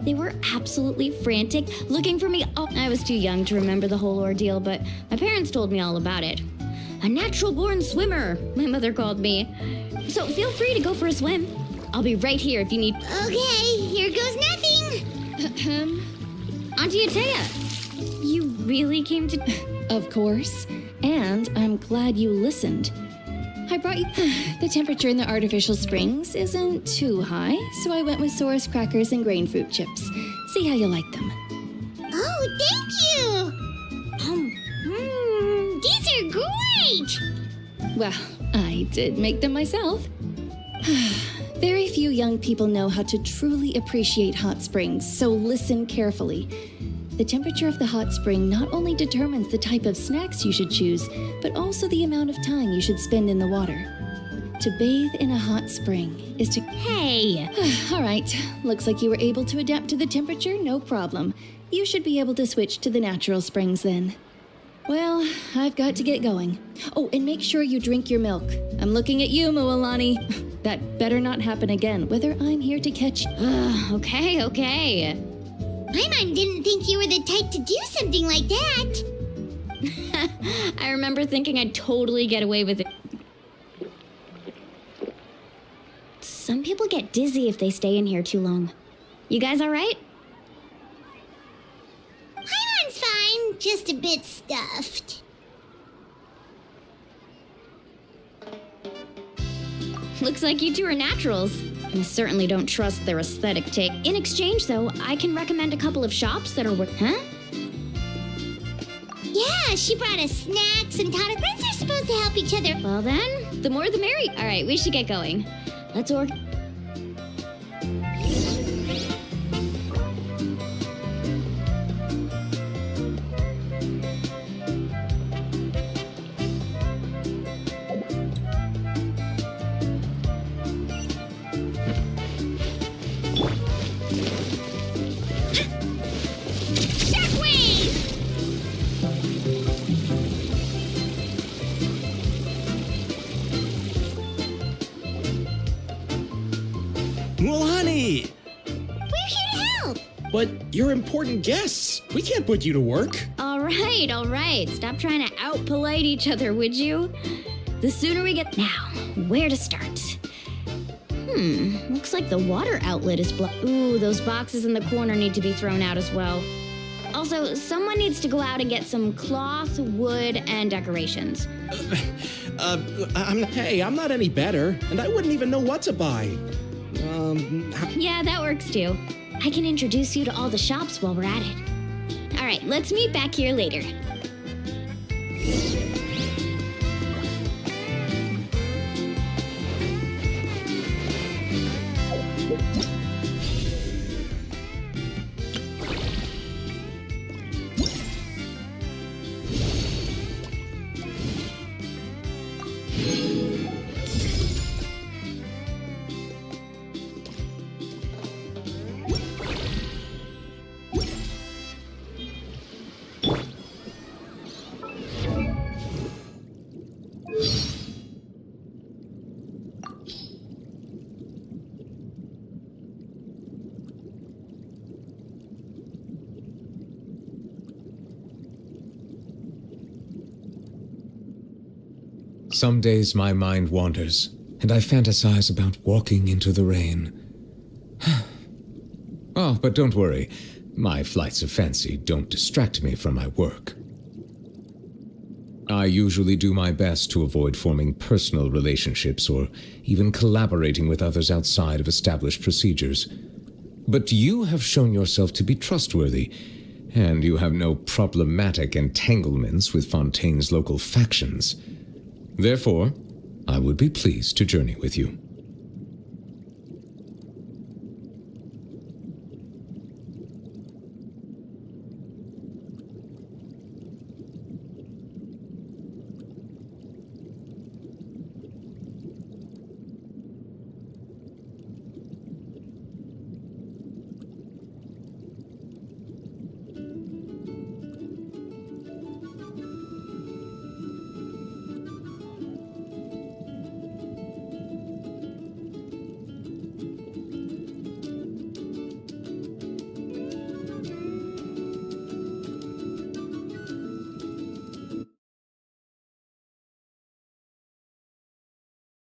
They were absolutely frantic, looking for me. Oh, I was too young to remember the whole ordeal, but my parents told me all about it. A natural-born swimmer, my mother called me. So feel free to go for a swim. I'll be right here if you need... Okay, here goes nothing. Auntie Atea, you really came to... Of course. And I'm glad you listened. I brought you... The temperature in the artificial springs isn't too high, so I went with Saurus crackers and grain fruit chips. See how you like them. Oh, thank you. These are great. Well, I did make them myself. Very few young people know how to truly appreciate hot springs, so listen carefully. The temperature of the hot spring not only determines the type of snacks you should choose, but also the amount of time you should spend in the water. To bathe in a hot spring is to... Hey! All right, looks like you were able to adapt to the temperature, no problem. You should be able to switch to the natural springs then. Well, I've got to get going. Oh, and make sure you drink your milk. I'm looking at you, Mualani. That better not happen again, whether I'm here to catch... Okay. Paimon didn't think you were the type to do something like that. I remember thinking I'd totally get away with it. Some people get dizzy if they stay in here too long. You guys all right? Paimon's fine, just a bit stuffed. Looks like you two are naturals. I certainly don't trust their aesthetic take. In exchange, though, I can recommend a couple of shops that are worth... Huh? Yeah, she brought us snacks and taught us friends are supposed to help each other. Well then, the more the merry. All right, we should get going. Let's order... Mualani! We're here to help. But you're important guests. We can't put you to work. All right. Stop trying to out-polite each other, would you? The sooner we get... Now, where to start? Looks like the water outlet is blocked. Ooh, those boxes in the corner need to be thrown out as well. Also, someone needs to go out and get some cloth, wood, and decorations. I'm not any better, and I wouldn't even know what to buy. Yeah, that works too. I can introduce you to all the shops while we're at it. All right, let's meet back here later. Some days my mind wanders, and I fantasize about walking into the rain. Oh, but don't worry. My flights of fancy don't distract me from my work. I usually do my best to avoid forming personal relationships or even collaborating with others outside of established procedures. But you have shown yourself to be trustworthy, and you have no problematic entanglements with Fontaine's local factions. Therefore, I would be pleased to journey with you.